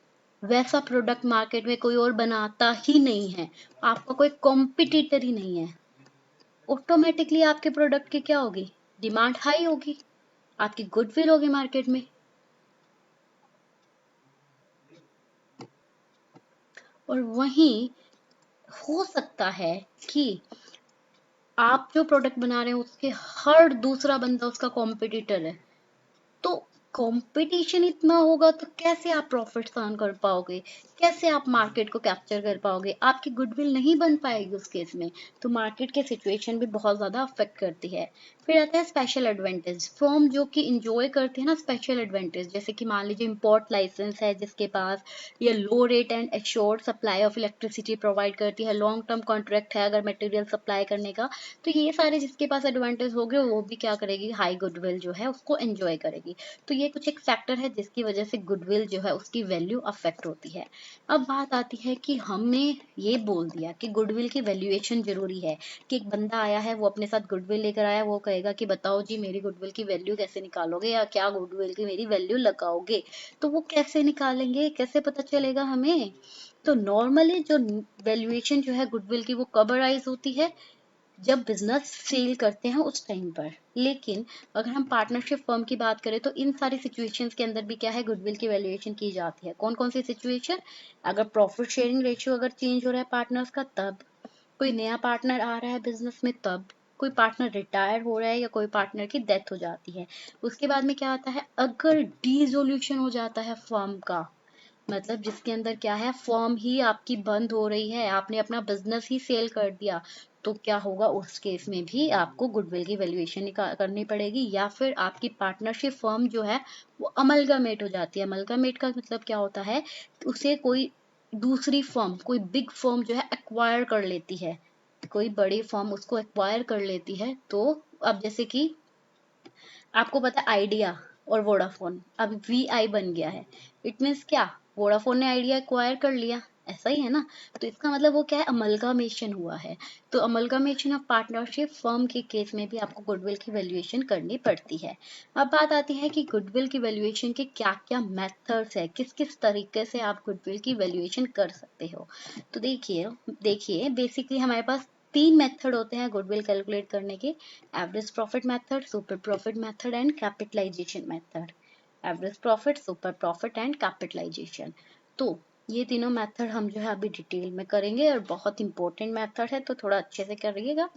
वैसा प्रोडक्ट मार्केट में कोई और बनाता ही नहीं है, आपका कोई कॉम्पिटिटर ही नहीं है, ऑटोमेटिकली आपके प्रोडक्ट की क्या होगी, डिमांड हाई होगी, आपकी गुडविल होगी मार्केट में। और वहीं हो सकता है कि आप जो प्रोडक्ट बना रहे हैं उसके हर दूसरा बंदा उसका कॉम्पिटिटर है। तो कंपटीशन इतना होगा तो कैसे आप प्रॉफिट्स अर्न कर पाओगे, कैसे आप मार्केट को कैप्चर कर पाओगे, आपकी गुडविल नहीं बन पाएगी उस केस में। तो मार्केट के सिचुएशन भी बहुत ज्यादा अफेक्ट करती है। फिर आता है स्पेशल एडवांटेज। फर्म जो कि इंजॉय करते हैं ना स्पेशल एडवांटेज, जैसे कि मान लीजिए इंपोर्ट लाइसेंस है जिसके पास, या low rate and assured supply of electricity provide करती है, लॉन्ग टर्म कॉन्ट्रैक्ट है अगर मटेरियल सप्लाई करने का। तो ये सारे जिसके पास एडवांटेज हो गए वो भी क्या करेगी, हाई गुडविल जो है उसको एंजॉय करेगी। तो ये कुछ एक फैक्टर है जिसकी वजह से गुडविल जो है उसकी वैल्यू अफेक्ट होती है। अब बात आती है कि हमने ये बोल दिया कि गुडविल की वैल्यूएशन जरूरी है, कि एक बंदा आया है वो अपने साथ गुडविल लेकर आया, वो कहेगा कि बताओ जी मेरी गुडविल की वैल्यू कैसे निकालोगे, या क्या गुडविल की मेरी वैल्यू लगाओगे। तो वो कैसे निकालेंगे, कैसे पता चलेगा हमें। तो नॉर्मली जो वैल्यूएशन जो है गुडविल की वो कब अराइज होती है, जब बिजनेस सेल करते हैं उस टाइम पर। लेकिन अगर हम पार्टनरशिप फर्म की बात करें तो इन सारी सिचुएशंस के अंदर भी क्या है, गुडविल की वैल्यूएशन की जाती है। कौन कौन सी सिचुएशन, अगर प्रॉफिट शेयरिंग रेशियो अगर चेंज हो रहा है पार्टनर्स का तब, कोई नया पार्टनर आ रहा है बिजनेस में तब, कोई पार्टनर रिटायर हो रहा है या कोई पार्टनर की डेथ हो जाती है। उसके बाद में क्या आता है, अगर डिसोल्यूशन हो जाता है फर्म का, मतलब जिसके अंदर क्या है, फर्म ही आपकी बंद हो रही है, आपने अपना बिजनेस ही सेल कर दिया, तो क्या होगा उस केस में भी आपको गुडविल की वैल्यूएशन करनी पड़ेगी। या फिर आपकी पार्टनरशिप फर्म जो है वो अमलगामेट हो जाती है। अमलगामेट का मतलब क्या होता है, उसे कोई दूसरी फर्म, कोई बिग फर्म जो है एक्वायर कर लेती है, कोई बड़ी फर्म उसको एक्वायर कर लेती है। तो अब जैसे कि आपको पता है आइडिया और वोडाफोन अब वीआई बन गया है, इट मीन्स क्या, वोडाफोन ने आइडिया एक्वायर कर लिया, ऐसा ही है ना। तो इसका मतलब वो क्या है, अमलगामेशन हुआ है। तो अमलगामेशन ऑफ पार्टनरशिप फर्म के केस में भी आपको गुडविल की वैल्यूएशन करनी पड़ती है। अब बात आती है कि गुडविल की वैल्यूएशन के क्या क्या मेथड्स है, किस किस तरीके से आप गुडविल की वैल्यूएशन कर सकते हो। तो देखिए देखिए बेसिकली हमारे पास तीन मेथड होते हैं गुडविल कैलकुलेट करने के, average profit method, super profit method and capitalisation method. Average profit, super profit and capitalisation. तो ये तीनों मेथड हम जो है अभी डिटेल में करेंगे और बहुत इंपॉर्टेंट मेथड है, तो थोड़ा अच्छे से करिएगा।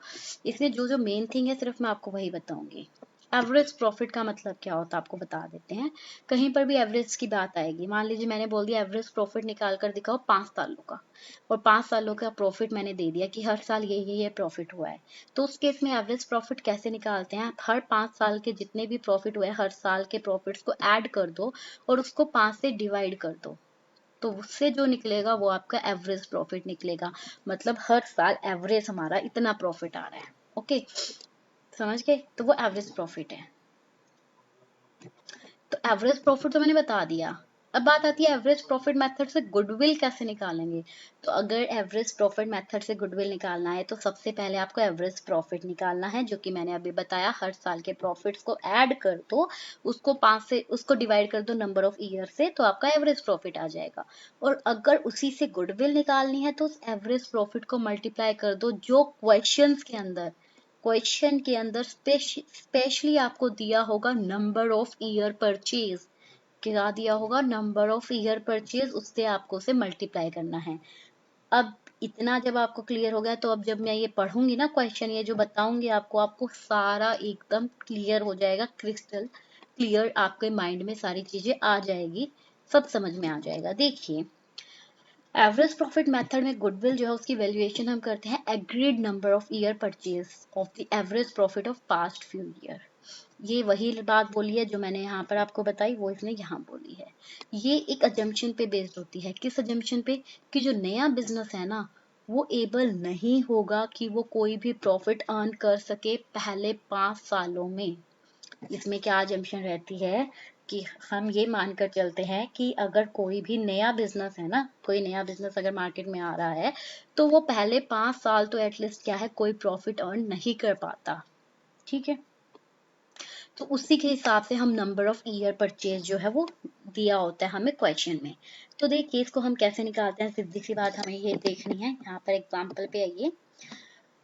इसमें जो जो मेन थिंग है सिर्फ मैं आपको वही बताऊंगी। एवरेज प्रॉफिट का मतलब क्या होता है आपको बता देते हैं। कहीं पर भी एवरेज की बात आएगी, मान लीजिए मैंने बोल दिया एवरेज प्रॉफिट निकाल कर दिखाओ 5 सालों का, और 5 सालों का प्रॉफिट मैंने दे दिया कि हर साल ये प्रॉफिट हुआ है। तो उस केस में एवरेज प्रॉफिट कैसे निकालते हैं, हर 5 साल के जितने भी प्रॉफिट हुए हर साल के प्रॉफिट्स को ऐड कर दो और उसको 5 से डिवाइड कर दो, तो उससे जो निकलेगा वो आपका एवरेज प्रॉफिट निकलेगा। मतलब हर साल एवरेज हमारा इतना प्रॉफिट आ रहा है। ओके, समझ गए, तो वो एवरेज प्रॉफिट है। तो एवरेज प्रॉफिट तो मैंने बता दिया। अब बात आती है एवरेज प्रॉफिट मेथड से गुडविल कैसे निकालेंगे। तो अगर एवरेज प्रॉफिट मेथड से गुडविल निकालना है तो सबसे पहले आपको एवरेज प्रॉफिट निकालना है, जो कि मैंने अभी बताया, हर साल के प्रॉफिट्स को ऐड कर दो, उसको 5 से उसको डिवाइड कर दो नंबर ऑफ ईयर से, तो आपका एवरेज प्रॉफिट आ जाएगा। और अगर उसी से गुडविल निकालनी है तो उस एवरेज प्रॉफिट को मल्टीप्लाई कर दो जो क्वेश्चन के अंदर स्पेशली आपको दिया होगा नंबर ऑफ ईयर परचेज। क्या दिया होगा, नंबर ऑफ ईयर परचेज, उससे आपको उसे मल्टीप्लाई करना है। अब इतना जब आपको क्लियर हो गया तो अब जब मैं ये पढ़ूंगी ना क्वेश्चन, ये जो बताऊंगी आपको, आपको सारा एकदम क्लियर हो जाएगा, क्रिस्टल क्लियर आपके माइंड में सारी चीजें आ जाएगी, सब समझ में आ जाएगा। देखिए एवरेज प्रॉफिट मेथड में गुडविल जो है उसकी वैल्यूएशन हम करते हैं agreed number of year purchase of the average profit of past few year. ये वही बात बोली है जो मैंने यहाँ पर आपको बताई, वो इसने यहाँ बोली है। ये एक अजम्पशन पे बेस्ड होती है, किस अजम्पशन पे, कि जो नया बिजनेस है ना वो एबल नहीं होगा कि वो कोई भी प्रॉफिट अर्न कर सके पहले 5 सालों में। इसमें क्या अजम्पशन रहती है कि हम ये मानकर चलते हैं कि अगर कोई भी नया बिजनेस है ना, कोई नया बिजनेस अगर मार्केट में आ रहा है तो वो पहले 5 साल तो एटलीस्ट क्या है कोई प्रॉफिट अर्न नहीं कर पाता। ठीक है, तो उसी के हिसाब से हम नंबर ऑफ ईयर परचेज जो है वो दिया होता है हमें क्वेश्चन में। तो देखिए इसको हम कैसे निकालते हैं, सीधी सी बात हमें ये देखनी है। यहाँ पर एग्जांपल पे आइए,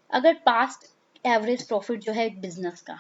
अगर पास्ट एवरेज प्रॉफिट जो है एक बिजनेस का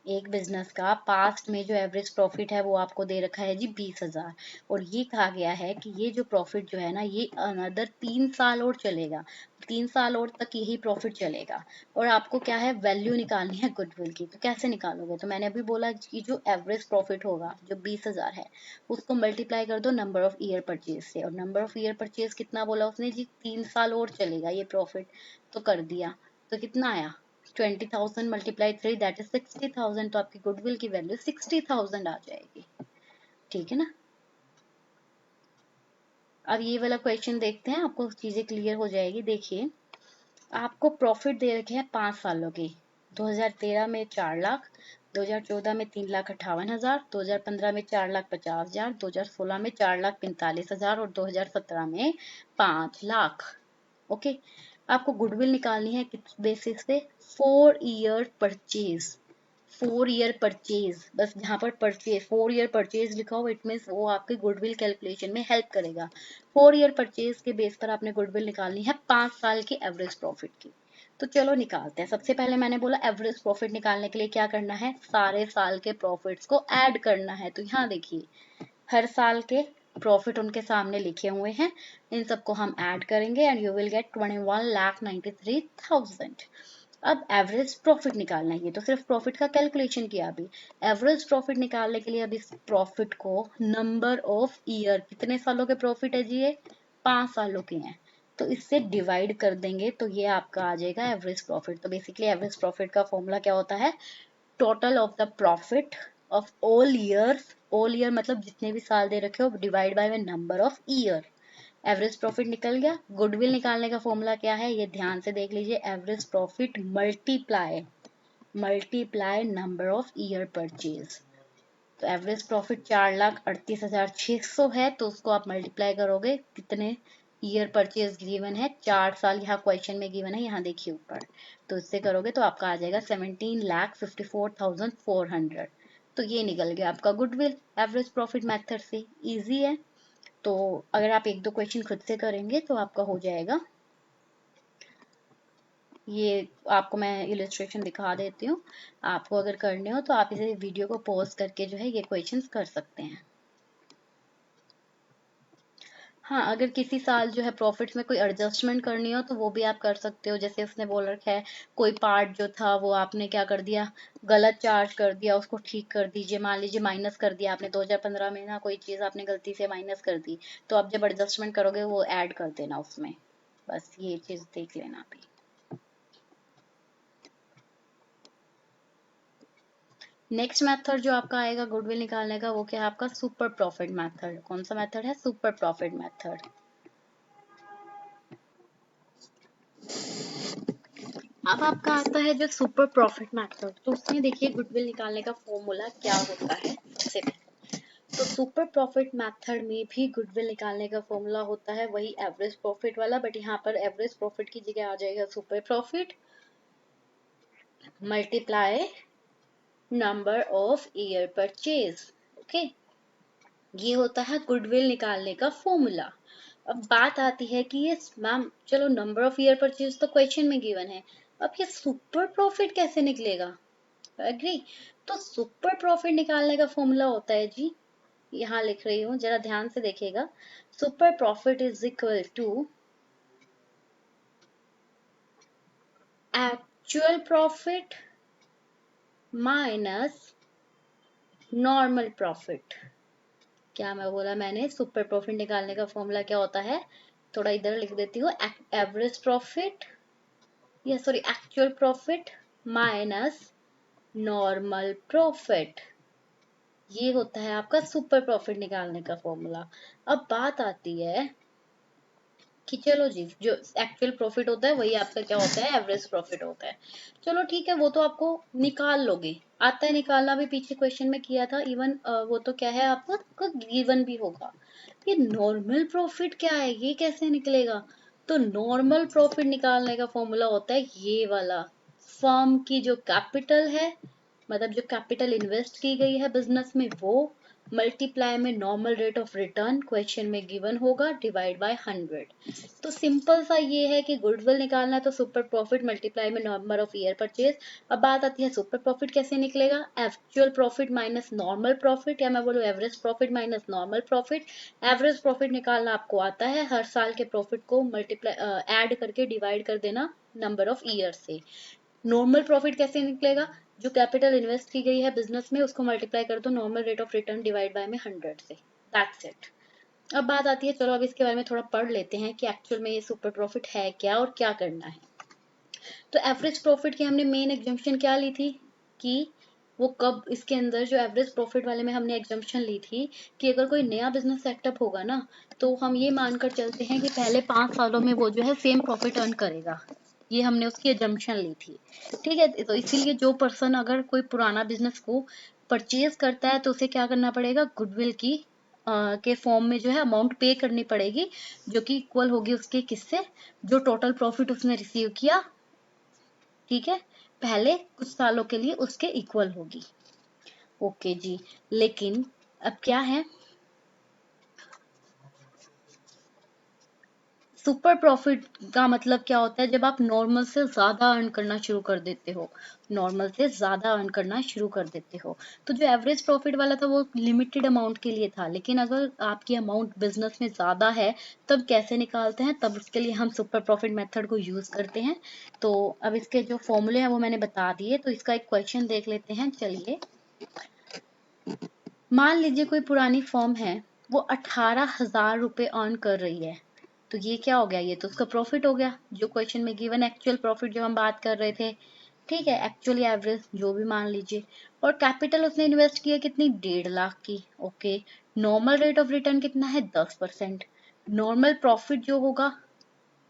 एक बिजनेस का पास्ट में जो एवरेज प्रॉफिट है वो आपको दे रखा है जी 20,000, और ये कहा गया है कि ये जो प्रॉफिट जो है ना ये अनदर 3 साल और चलेगा, 3 साल और तक यही प्रॉफिट चलेगा। और आपको क्या है, वैल्यू निकालनी है गुडविल की। तो कैसे निकालोगे, तो मैंने अभी बोला कि जो एवरेज प्रॉफिट होगा जो 20,000 है उसको मल्टीप्लाई कर दो नंबर ऑफ ईयर परचेज से, और नंबर ऑफ ईयर परचेज कितना बोला उसने जी, 3 साल और चलेगा ये प्रॉफिट। तो कर दिया, तो कितना आया, 20,000 मल्टीप्लाई 3 दैट इज 60,000, तो आपकी गुडविल की वैल्यू 60,000 आ जाएगी। ठीक है ना। अब ये वाला क्वेश्चन देखते हैं, आपको चीजें क्लियर हो जाएगी। देखिए, आपको प्रॉफिट दे रखे हैं 5 सालों के, 2013 में 4 लाख, 2014 में 3,58,000, 2015 में 4,50,000, 2016 में 4,45,000 और 2017 में 5 लाख। ओके, आपको गुडविल निकालनी है किस बेसिस पे, 4 ईयर परचेज, 4 ईयर परचेज, बस जहां पर परचेज 4 ईयर परचेज लिखा हो इट मीन वो आपके गुडविल कैलकुलेशन में हेल्प करेगा। 4 ईयर परचेज के बेस पर आपने गुडविल निकालनी है 5 साल की एवरेज प्रॉफिट की। तो चलो निकालते हैं। सबसे पहले मैंने बोला एवरेज प्रॉफिट निकालने के लिए क्या करना है, सारे साल के प्रॉफिट्स को ऐड करना है। तो यहाँ देखिए, हर साल के प्रॉफिट उनके सामने लिखे हुए हैं, इन सबको हम ऐड करेंगे एंड यू विल गेट 21,93,000। अब एवरेज प्रॉफिट निकालना है, ये तो सिर्फ प्रॉफिट का कैलकुलेशन किया। अभी एवरेज प्रॉफिट निकालने के लिए अब इस प्रॉफिट को नंबर ऑफ ईयर, कितने सालों के प्रॉफिट है जी, ये 5 सालों के हैं, तो इससे डिवाइड कर देंगे तो ये आपका आ जाएगा एवरेज प्रॉफिट। तो बेसिकली एवरेज प्रॉफिट का फॉर्मूला क्या होता है, total of the profit of all years, all year मतलब जितने भी साल दे रखे हो, divide by number of year. Average profit निकल गया। गुडविल निकालने का फॉर्मूला क्या है, ये ध्यान से देख लीजिए, average profit multiply, multiply number of year purchase. तो एवरेज प्रॉफिट 4,38,600 है, तो उसको आप मल्टीप्लाई करोगे कितने ईयर परचेज गिवन है, 4 साल, यहाँ क्वेश्चन में गिवन है, यहाँ देखिए ऊपर, तो इससे करोगे तो आपका आ जाएगा 17,54,400। तो ये निकल गया आपका गुडविल एवरेज प्रॉफिट मेथड से। इजी है। तो अगर आप एक दो क्वेश्चन खुद से करेंगे तो आपका हो जाएगा। ये आपको मैं इलस्ट्रेशन दिखा देती हूँ, आपको अगर करने हो तो आप इसे वीडियो को पॉज करके जो है ये क्वेश्चंस कर सकते हैं। हाँ, अगर किसी साल जो है प्रॉफिट्स में कोई एडजस्टमेंट करनी हो तो वो भी आप कर सकते हो। जैसे उसने बोल रखा है कोई पार्ट जो था वो आपने क्या कर दिया, गलत चार्ज कर दिया, उसको ठीक कर दीजिए। मान लीजिए माइनस कर दिया आपने 2015 में ना, कोई चीज़ आपने गलती से माइनस कर दी, तो आप जब एडजस्टमेंट करोगे वो ऐड कर देना उसमें। बस ये चीज़ देख लेना अभी। नेक्स्ट मेथड जो आपका आएगा गुडविल निकालने का वो क्या है आपका, सुपर प्रॉफिट मेथड। कौन सा मेथड है, सुपर प्रॉफिट मेथड। अब आपका आता है जो सुपर प्रॉफिट मेथड, तो उसमें देखिए गुडविल निकालने का फॉर्मूला क्या होता है सबसे पहले। तो सुपर प्रॉफिट मेथड में भी गुडविल निकालने का फॉर्मूला होता है वही एवरेज प्रॉफिट वाला, बट यहाँ पर एवरेज प्रॉफिट की जगह आ जाएगा super profit multiply number of year purchase. Okay, ये होता है गुडविल निकालने का फॉर्मूला। अब बात आती है कि ये मैम चलो नंबर ऑफ ईयर परचेज तो क्वेश्चन में गिवन है, अब ये सुपर प्रॉफिट कैसे निकलेगा। एग्री। तो सुपर प्रॉफिट निकालने का फॉर्मूला होता है जी, यहाँ लिख रही हूँ जरा ध्यान से देखिएगा, super profit is equal to actual profit minus normal profit. क्या मैं बोला मैंने, सुपर प्रॉफिट निकालने का फॉर्मूला क्या होता है, थोड़ा इधर लिख देती हूँ, एवरेज प्रॉफिट या sorry actual profit minus normal profit, ये होता है आपका सुपर प्रॉफिट निकालने का फॉर्मूला। अब बात आती है कि चलो जी जो एक्चुअल प्रॉफिट होता है वही आपका क्या होता है, एवरेज प्रॉफिट होता है। चलो ठीक है, वो तो आपको निकाल लोगे, आता है निकालना भी, पीछे क्वेश्चन में किया था इवन, वो तो क्या है आपको गिवन भी होगा। ये नॉर्मल प्रॉफिट क्या है, ये कैसे निकलेगा। तो नॉर्मल प्रॉफिट निकालने का फॉर्मूला होता है ये वाला, फर्म की जो कैपिटल है, मतलब जो कैपिटल इन्वेस्ट की गई है बिजनेस में वो, मल्टीप्लाई में normal rate of return question में गिवन होगा, डिवाइड बाय 100। तो सिंपल सा ये है कि गुडविल निकालना है तो सुपर प्रॉफिट मल्टीप्लाई में नंबर ऑफ ईयर परचेज। अब बात आती है सुपर प्रॉफिट कैसे निकलेगा, actual profit minus normal profit, या मैं बोलूँ average profit minus normal profit. Average profit निकालना आपको आता है, हर साल के प्रॉफिट को मल्टीप्लाई ऐड करके डिवाइड कर देना नंबर ऑफ ईयर से। नॉर्मल प्रॉफिट कैसे निकलेगा, जो कैपिटल इन्वेस्ट की गई है बिजनेस में उसको मल्टीप्लाई कर दो normal rate of return divide by में 100 से, दैट्स इट। अब बात आती है, चलो अब इसके बारे में थोड़ा पढ़ लेते हैं कि एक्चुअल में ये सुपर प्रॉफिट है क्या और क्या करना है। तो एवरेज प्रॉफिट की हमने मेन एग्जम्पशन क्या ली थी कि वो कब, इसके अंदर जो एवरेज प्रॉफिट वाले में हमने एग्जम्पशन ली थी कि अगर कोई नया बिजनेस सेटअप होगा ना, तो हम ये मानकर चलते हैं कि पहले 5 सालों में वो जो है सेम प्रॉफिट अर्न करेगा। ये हमने उसकी एजम्पशन ली थी। ठीक है, तो इसीलिए जो पर्सन अगर कोई पुराना बिजनेस को परचेज करता है तो उसे क्या करना पड़ेगा, गुडविल की के फॉर्म में जो है अमाउंट पे करनी पड़ेगी, जो कि इक्वल होगी उसके किससे, जो टोटल प्रॉफिट उसने रिसीव किया, ठीक है, पहले कुछ सालों के लिए उसके इक्वल होगी। ओके जी, लेकिन अब क्या है, सुपर प्रॉफिट का मतलब क्या होता है, जब आप नॉर्मल से ज्यादा अर्न करना शुरू कर देते हो, नॉर्मल से ज्यादा अर्न करना शुरू कर देते हो। तो जो एवरेज प्रॉफिट वाला था वो लिमिटेड अमाउंट के लिए था, लेकिन अगर आपकी अमाउंट बिजनेस में ज्यादा है तब कैसे निकालते हैं, तब उसके लिए हम सुपर प्रॉफिट मेथड को यूज करते हैं। तो अब इसके जो फॉर्मूले हैं वो मैंने बता दिए, तो इसका एक क्वेश्चन देख लेते हैं, चलिए। मान लीजिए कोई पुरानी फर्म है, वो 18,000 रुपए अर्न कर रही है, तो ये क्या हो गया, ये तो उसका प्रॉफिट हो गया, जो क्वेश्चन में गिवन एक्चुअल प्रॉफिट जो हम बात कर रहे थे। ठीक है, एक्चुअली एवरेज जो भी मान लीजिए। और कैपिटल उसने इन्वेस्ट किया कितनी, 1.5 लाख की। Okay, normal rate of return कितना है, 10%। नॉर्मल प्रॉफिट जो होगा,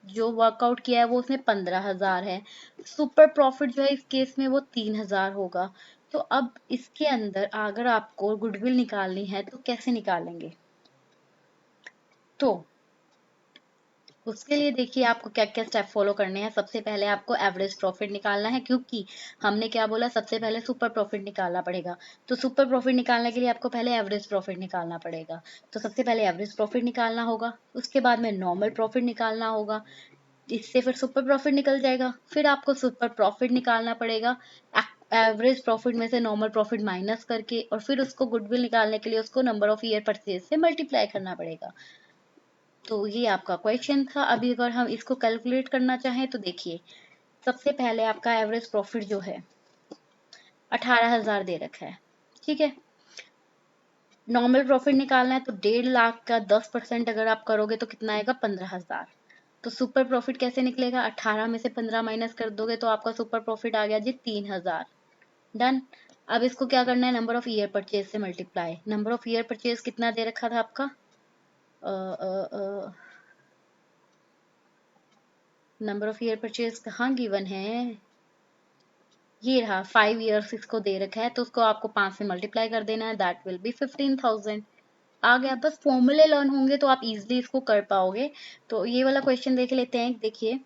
जो वर्कआउट किया है वो उसने 15,000 है। सुपर प्रॉफिट जो है इस केस में वो 3,000 होगा। तो अब इसके अंदर अगर आपको गुडविल निकालनी है तो कैसे निकालेंगे, तो उसके लिए देखिए आपको क्या क्या स्टेप फॉलो करने हैं। सबसे पहले आपको एवरेज प्रॉफिट निकालना है, क्योंकि हमने क्या बोला, सबसे पहले सुपर प्रॉफिट निकालना पड़ेगा। तो सुपर प्रॉफिट निकालने के लिए आपको पहले एवरेज प्रॉफिट निकालना पड़ेगा। तो सबसे पहले एवरेज प्रॉफिट निकालना होगा, उसके बाद में नॉर्मल प्रॉफिट निकालना होगा, इससे फिर सुपर प्रॉफिट निकल जाएगा। फिर आपको सुपर प्रॉफिट निकालना पड़ेगा एवरेज प्रॉफिट में से नॉर्मल प्रॉफिट माइनस करके, और फिर उसको गुडविल निकालने के लिए उसको नंबर ऑफ ईयर परचेज से मल्टीप्लाई करना पड़ेगा। तो ये आपका क्वेश्चन था। अभी अगर हम इसको कैलकुलेट करना चाहें तो देखिए, सबसे पहले आपका एवरेज प्रॉफिट जो है 18,000 दे रखा है, ठीक है। नॉर्मल प्रॉफिट निकालना है तो 1.5 लाख का 10% अगर आप करोगे तो कितना आएगा, 15,000। तो सुपर प्रॉफिट कैसे निकलेगा, 18 में से 15 माइनस कर दोगे तो आपका सुपर प्रॉफिट आ गया जी 3,000। डन। अब इसको क्या करना है, नंबर ऑफ ईयर परचेज से multiply. Number of year purchase कितना दे रखा था आपका, नंबर ऑफ ईयर परचेज कहाँ गिवन है, ये रहा 5 ईयर्स इसको दे रखा है, तो उसको आपको 5 से मल्टीप्लाई कर देना है, दैट विल बी 15,000। आ गया, बस फॉर्मूले लर्न होंगे तो आप इजिली इसको कर पाओगे। तो ये वाला क्वेश्चन देख लेते हैं। देखिए,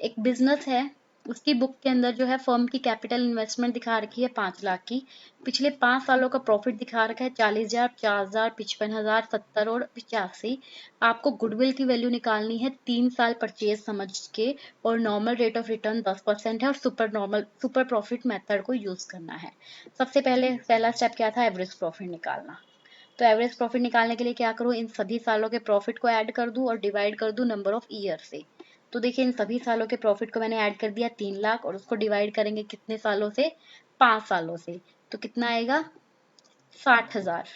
एक बिजनेस है, उसकी बुक के अंदर जो है फर्म की कैपिटल इन्वेस्टमेंट दिखा रखी है 5 लाख की। पिछले 5 सालों का प्रॉफिट दिखा रखा है 40,000, 50,000, 55,000, 70 और 85। आपको गुडविल की वैल्यू निकालनी है 3 साल परचेज समझ के, और नॉर्मल रेट ऑफ रिटर्न 10% है, और सुपर प्रॉफिट मेथड को यूज करना है। सबसे पहले पहला स्टेप क्या था, एवरेज प्रॉफिट निकालना। तो एवरेज प्रॉफिट निकालने के लिए क्या करूँ, इन सभी सालों के प्रॉफिट को ऐड कर दूं और डिवाइड कर दूं नंबर ऑफ ईयर से। तो देखिए, इन सभी सालों के प्रॉफिट को मैंने ऐड कर दिया 3 लाख, और उसको डिवाइड करेंगे कितने सालों से, 5 सालों से। तो कितना आएगा, 60,000।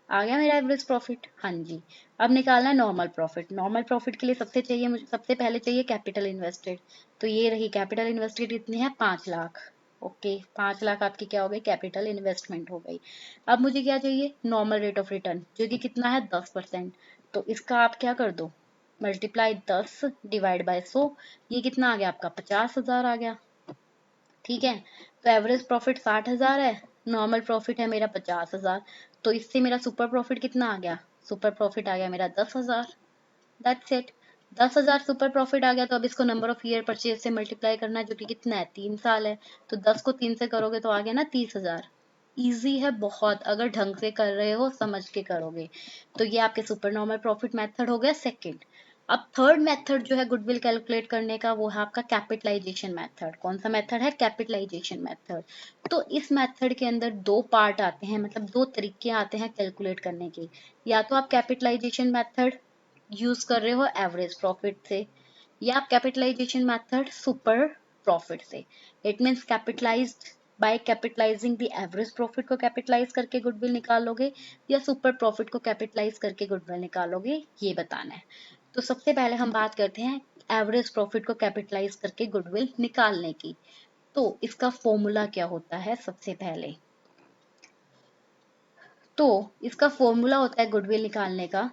आ गया मेरा एवरेज प्रॉफिट, हाँ जी। अब निकालना है नॉर्मल प्रॉफिट। नॉर्मल प्रॉफिट के लिए मुझे सबसे पहले चाहिए कैपिटल इन्वेस्टेड। तो ये रही कैपिटल इन्वेस्टेड, कितनी है, 5 लाख। ओके, 5 लाख आपकी क्या हो गई, कैपिटल इन्वेस्टमेंट हो गई। अब मुझे क्या चाहिए, नॉर्मल रेट ऑफ रिटर्न, जो कि कितना है, 10%। तो इसका आप क्या कर दो, मल्टीप्लाई 10 डिवाइड बाय 100। ये कितना आ गया आपका, 50,000 आ गया। ठीक है, तो एवरेज प्रॉफिट 60,000 है, नॉर्मल प्रॉफिट है मेरा 50,000। तो इससे मेरा सुपर प्रॉफिट कितना आ गया, सुपर प्रॉफिट आ गया मेरा 10,000। That's it. 10,000 सुपर प्रॉफिट आ गया। तो अब इसको नंबर ऑफ ईयर परचेज से मल्टीप्लाई करना है, जो कि कितना है, 3 साल है। तो 10 को 3 से करोगे तो आ गया ना 30,000। इजी है बहुत, अगर ढंग से कर रहे हो, समझ के करोगे। तो ये आपके सुपर नॉर्मल प्रॉफिट मेथड हो गया सेकंड। अब थर्ड मेथड जो है गुडविल कैलकुलेट करने का, वो है आपका कैपिटलाइजेशन मेथड। कौन सा मेथड है? Capitalisation method. तो इस मेथड के अंदर दो पार्ट आते हैं, मतलब दो तरीके आते हैं कैलकुलेट करने के। या तो आप कैपिटलाइजेशन मेथड यूज कर रहे हो एवरेज प्रॉफिट से, या आप कैपिटलाइजेशन मेथड सुपर प्रॉफिट से। It means capitalised by capitalising the average profit को कैपिटलाइज करके गुडविल निकालोगे, या सुपर प्रॉफिट को कैपिटलाइज करके गुडविल निकालोगे, ये बताना है। तो सबसे पहले हम बात करते हैं एवरेज प्रॉफिट को कैपिटलाइज करके गुडविल निकालने की। तो इसका फॉर्मूला क्या होता है? सबसे पहले तो इसका फॉर्मूला होता है गुडविल निकालने का,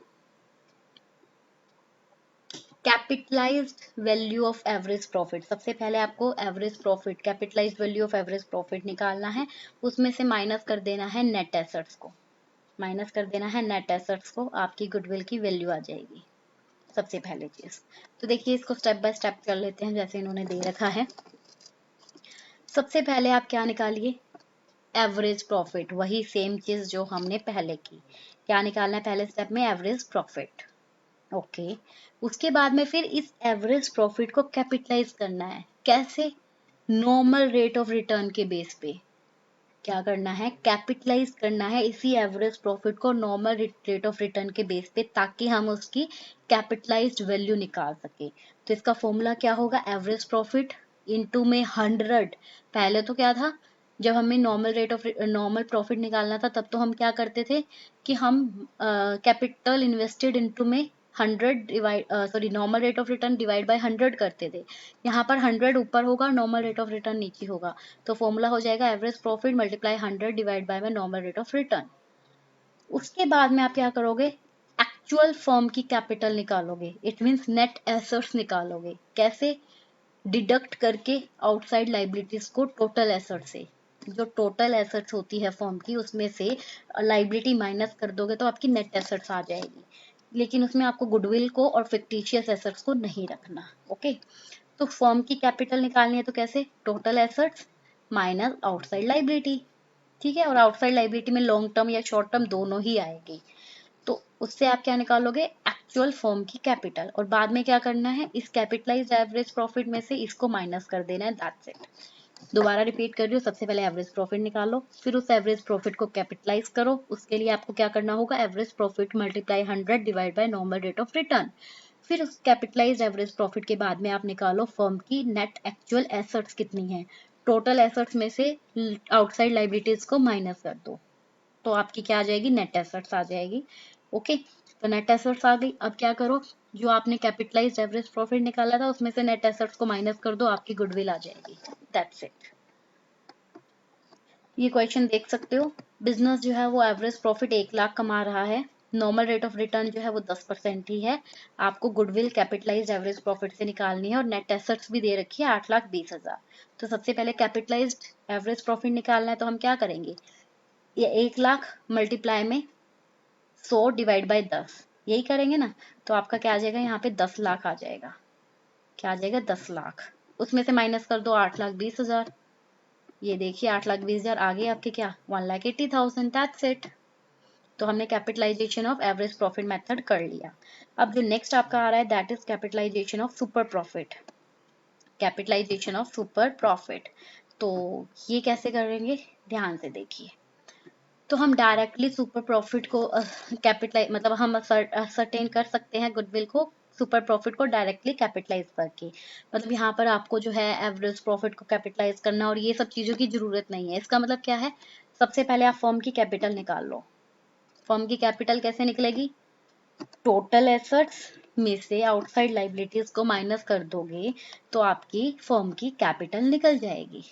capitalised value of average profit. सबसे पहले आपको average profit, capitalised value of average profit निकालना है। उसमें से माइनस कर देना है नेट एसेट्स को, माइनस कर देना है नेट एसेट्स को, आपकी गुडविल की वैल्यू आ जाएगी सबसे पहले चीज। तो देखिए इसको स्टेप बाय स्टेप कर लेते हैं जैसे इन्होंने दे रखा है। सबसे पहले आप क्या निकालिए? एवरेज प्रॉफिट, वही सेम चीज जो हमने पहले की। क्या निकालना है पहले स्टेप में? Average profit. ओके। उसके बाद में फिर इस एवरेज प्रॉफिट को कैपिटलाइज करना है। कैसे? नॉर्मल रेट ऑफ रिटर्न के बेस पे। क्या करना है? कैपिटलाइज करना है इसी एवरेज प्रॉफिट को नॉर्मल रेट ऑफ रिटर्न के बेस पे, ताकि हम उसकी कैपिटलाइज्ड वैल्यू निकाल सके। तो इसका फॉर्मूला क्या होगा? एवरेज प्रॉफिट इनटू में 100। पहले तो क्या था, जब हमें नॉर्मल प्रॉफिट निकालना था, तब तो हम क्या करते थे कि हम कैपिटल इन्वेस्टेड इनटू में 100 divide, sorry, normal rate of return divide by 100 करते थे। यहाँ पर 100 ऊपर होगा, नॉर्मल रेट ऑफ रिटर्न नीचे होगा। तो फॉर्मूला हो जाएगा average profit multiply 100 divide by में नॉर्मल रेट ऑफ रिटर्न। उसके बाद में आप क्या करोगे? एक्चुअल फर्म की कैपिटल निकालोगे, इट मींस नेट एसेट्स निकालोगे। कैसे? डिडक्ट करके आउटसाइड लाइबिलिटीज को टोटल एसेट से। जो टोटल एसेट्स होती है फर्म की, उसमें से लाइबिलिटी माइनस कर दोगे तो आपकी नेट एसेट्स आ जाएगी। लेकिन उसमें आपको गुडविल को और फिक्टिशियस एसेट्स को नहीं रखना। ओके। तो फर्म की कैपिटल निकालनी है तो कैसे? Total assets minus outside liability. ठीक है। और आउटसाइड लाइबिलिटी में लॉन्ग टर्म या शॉर्ट टर्म दोनों ही आएगी। तो उससे आप क्या निकालोगे? एक्चुअल फर्म की कैपिटल। और बाद में क्या करना है? इस कैपिटलाइज्ड एवरेज प्रॉफिट में से इसको माइनस कर देना है, दैट्स इट। दोबारा रिपीट कर रही हूँ, सबसे पहले एवरेज प्रॉफिट निकालो, फिर उस एवरेज प्रॉफिट को कैपिटलाइज करो। उसके लिए आपको क्या करना होगा? Average profit multiply 100 divide by normal rate of return. फिर उस कैपिटलाइज्ड एवरेज प्रॉफिट के बाद में आप निकालो फर्म की नेट एक्चुअल एसेट्स कितनी है। टोटल एसेट्स में से आउटसाइड लाइबिलिटीज को माइनस कर दो, तो आपकी क्या आ जाएगी? नेट एसेट्स आ जाएगी। ओके। तो नेट एसेट्स आ गई। अब क्या करो? जो आपने कैपिटलाइज्ड एवरेज प्रॉफिट निकाला था, उसमें से नेट एसेट्स को माइनस कर दो, आपकी गुडविल आ जाएगी। That's it. ये क्वेश्चन देख सकते हो। बिजनेस जो है वो एवरेज प्रॉफिट 1 लाख कमा रहा है, नॉर्मल रेट ऑफ रिटर्न जो है वो 10% ही है। आपको गुडविल कैपिटलाइज्ड एवरेज प्रॉफिट से निकालनी है, और नेट एसेट्स भी दे रखी है 8,20,000। तो सबसे पहले कैपिटलाइज्ड एवरेज प्रॉफिट निकालना है, तो हम क्या करेंगे? ये 1 लाख मल्टीप्लाई में 100 डिवाइड बाय 10, यही करेंगे ना। तो आपका क्या आ जाएगा? यहाँ पे 10 लाख आ जाएगा। क्या आ जाएगा? 10 लाख। उसमें से माइनस कर दो 8,20,000। ये देखिए 8,20,000 आगे आपके क्या? 1,80,000। That's it. तो हमने capitalisation of average profit method कर लिया। अब जो नेक्स्ट आपका आ रहा है, that is capitalisation of super profit. Capitalisation of super profit, तो ये कैसे करेंगे? ध्यान से देखिए। तो हम डायरेक्टली सुपर प्रॉफिट को कैपिटलाइज, मतलब हम सर्टेन कर सकते हैं गुडविल को, सुपर प्रॉफिट को डायरेक्टली कैपिटलाइज करके। मतलब यहाँ पर आपको जो है एवरेज प्रॉफिट को कैपिटलाइज करना और ये सब चीजों की जरूरत नहीं है। इसका मतलब क्या है? सबसे पहले आप फर्म की कैपिटल निकाल लो। फर्म की कैपिटल कैसे निकलेगी? टोटल एसेट्स में से आउटसाइड लाइबिलिटीज को माइनस कर दोगे तो आपकी फर्म की कैपिटल निकल जाएगी।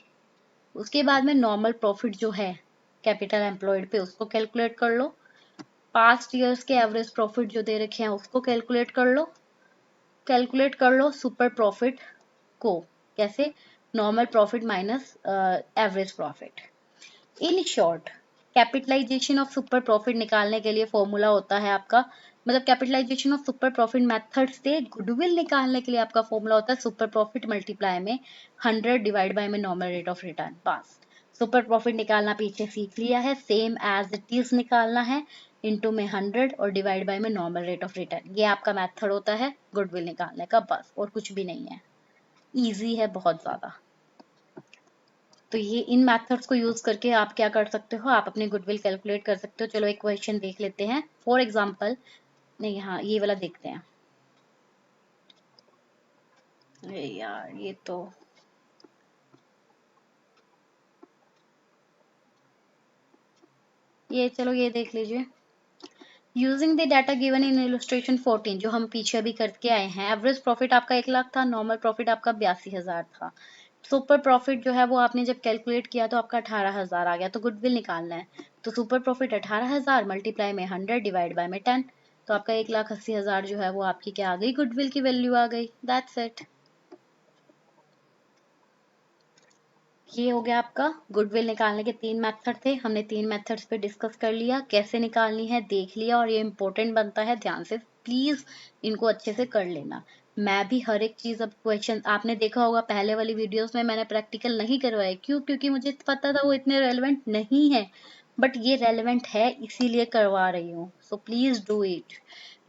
उसके बाद में नॉर्मल प्रॉफिट जो है कैपिटल एम्प्लॉयड पे, उसको कैलकुलेट कर लो। पास्ट ईयर्स के एवरेज प्रॉफिट जो दे रखे हैं उसको कैलकुलेट कर लो। कैलकुलेट कर लो सुपर प्रॉफिट को। कैसे? Normal profit minus average profit. In short, capitalisation of super profit निकालने के लिए फॉर्मूला होता है आपका, मतलब capitalisation of super profit method से गुडविल निकालने के लिए आपका फॉर्मूला होता है सुपर प्रॉफिट मल्टीप्लाई में 100 डिवाइड बाय में नॉर्मल रेट ऑफ रिटर्न। बस। सुपर प्रॉफिट निकालना पीछे सीख लिया है, सेम एज इट इज निकालना है, इनटू में 100 और डिवाइड बाय में नॉर्मल रेट ऑफ रिटर्न। ये आपका मेथड होता है गुडविल निकालने का, बस और कुछ भी नहीं है। इजी है बहुत ज्यादा। तो ये इन मेथड्स को यूज करके आप क्या कर सकते हो, आप अपनी गुडविल कैलकुलेट कर सकते हो। चलो एक क्वेश्चन देख लेते हैं फॉर एग्जाम्पल। नहीं, हाँ ये वाला देखते हैं। अरे यार ये तो, ये चलो ये देख लीजिए। Using the data given in illustration 14, जो हम पीछे अभी करके आए हैं, एवरेज प्रॉफिट आपका 1 लाख था, नॉर्मल प्रॉफिट आपका 82,000 था। सुपर प्रॉफिट जो है वो आपने जब कैलकुलेट किया तो आपका 18,000 आ गया। तो गुडविल निकालना है, तो सुपर प्रॉफिट 18,000 मल्टीप्लाई में 100 डिवाइड बाय में 10, तो आपका 1,80,000 जो है वो आपकी क्या आ गई, गुडविल की वैल्यू आ गई। That's it. ये हो गया आपका गुडविल निकालने के 3 मेथड थे। हमने 3 मेथड्स पे डिस्कस कर लिया, कैसे निकालनी है देख लिया, और ये इंपॉर्टेंट बनता है, ध्यान से प्लीज इनको अच्छे से कर लेना। मैं भी हर एक चीज, अब क्वेश्चन आपने देखा होगा पहले वाली वीडियोस में मैंने प्रैक्टिकल नहीं करवाए, क्यों? क्योंकि मुझे पता था वो इतने रेलेवेंट नहीं है, बट ये रेलेवेंट है इसीलिए करवा रही हूँ। So please do it.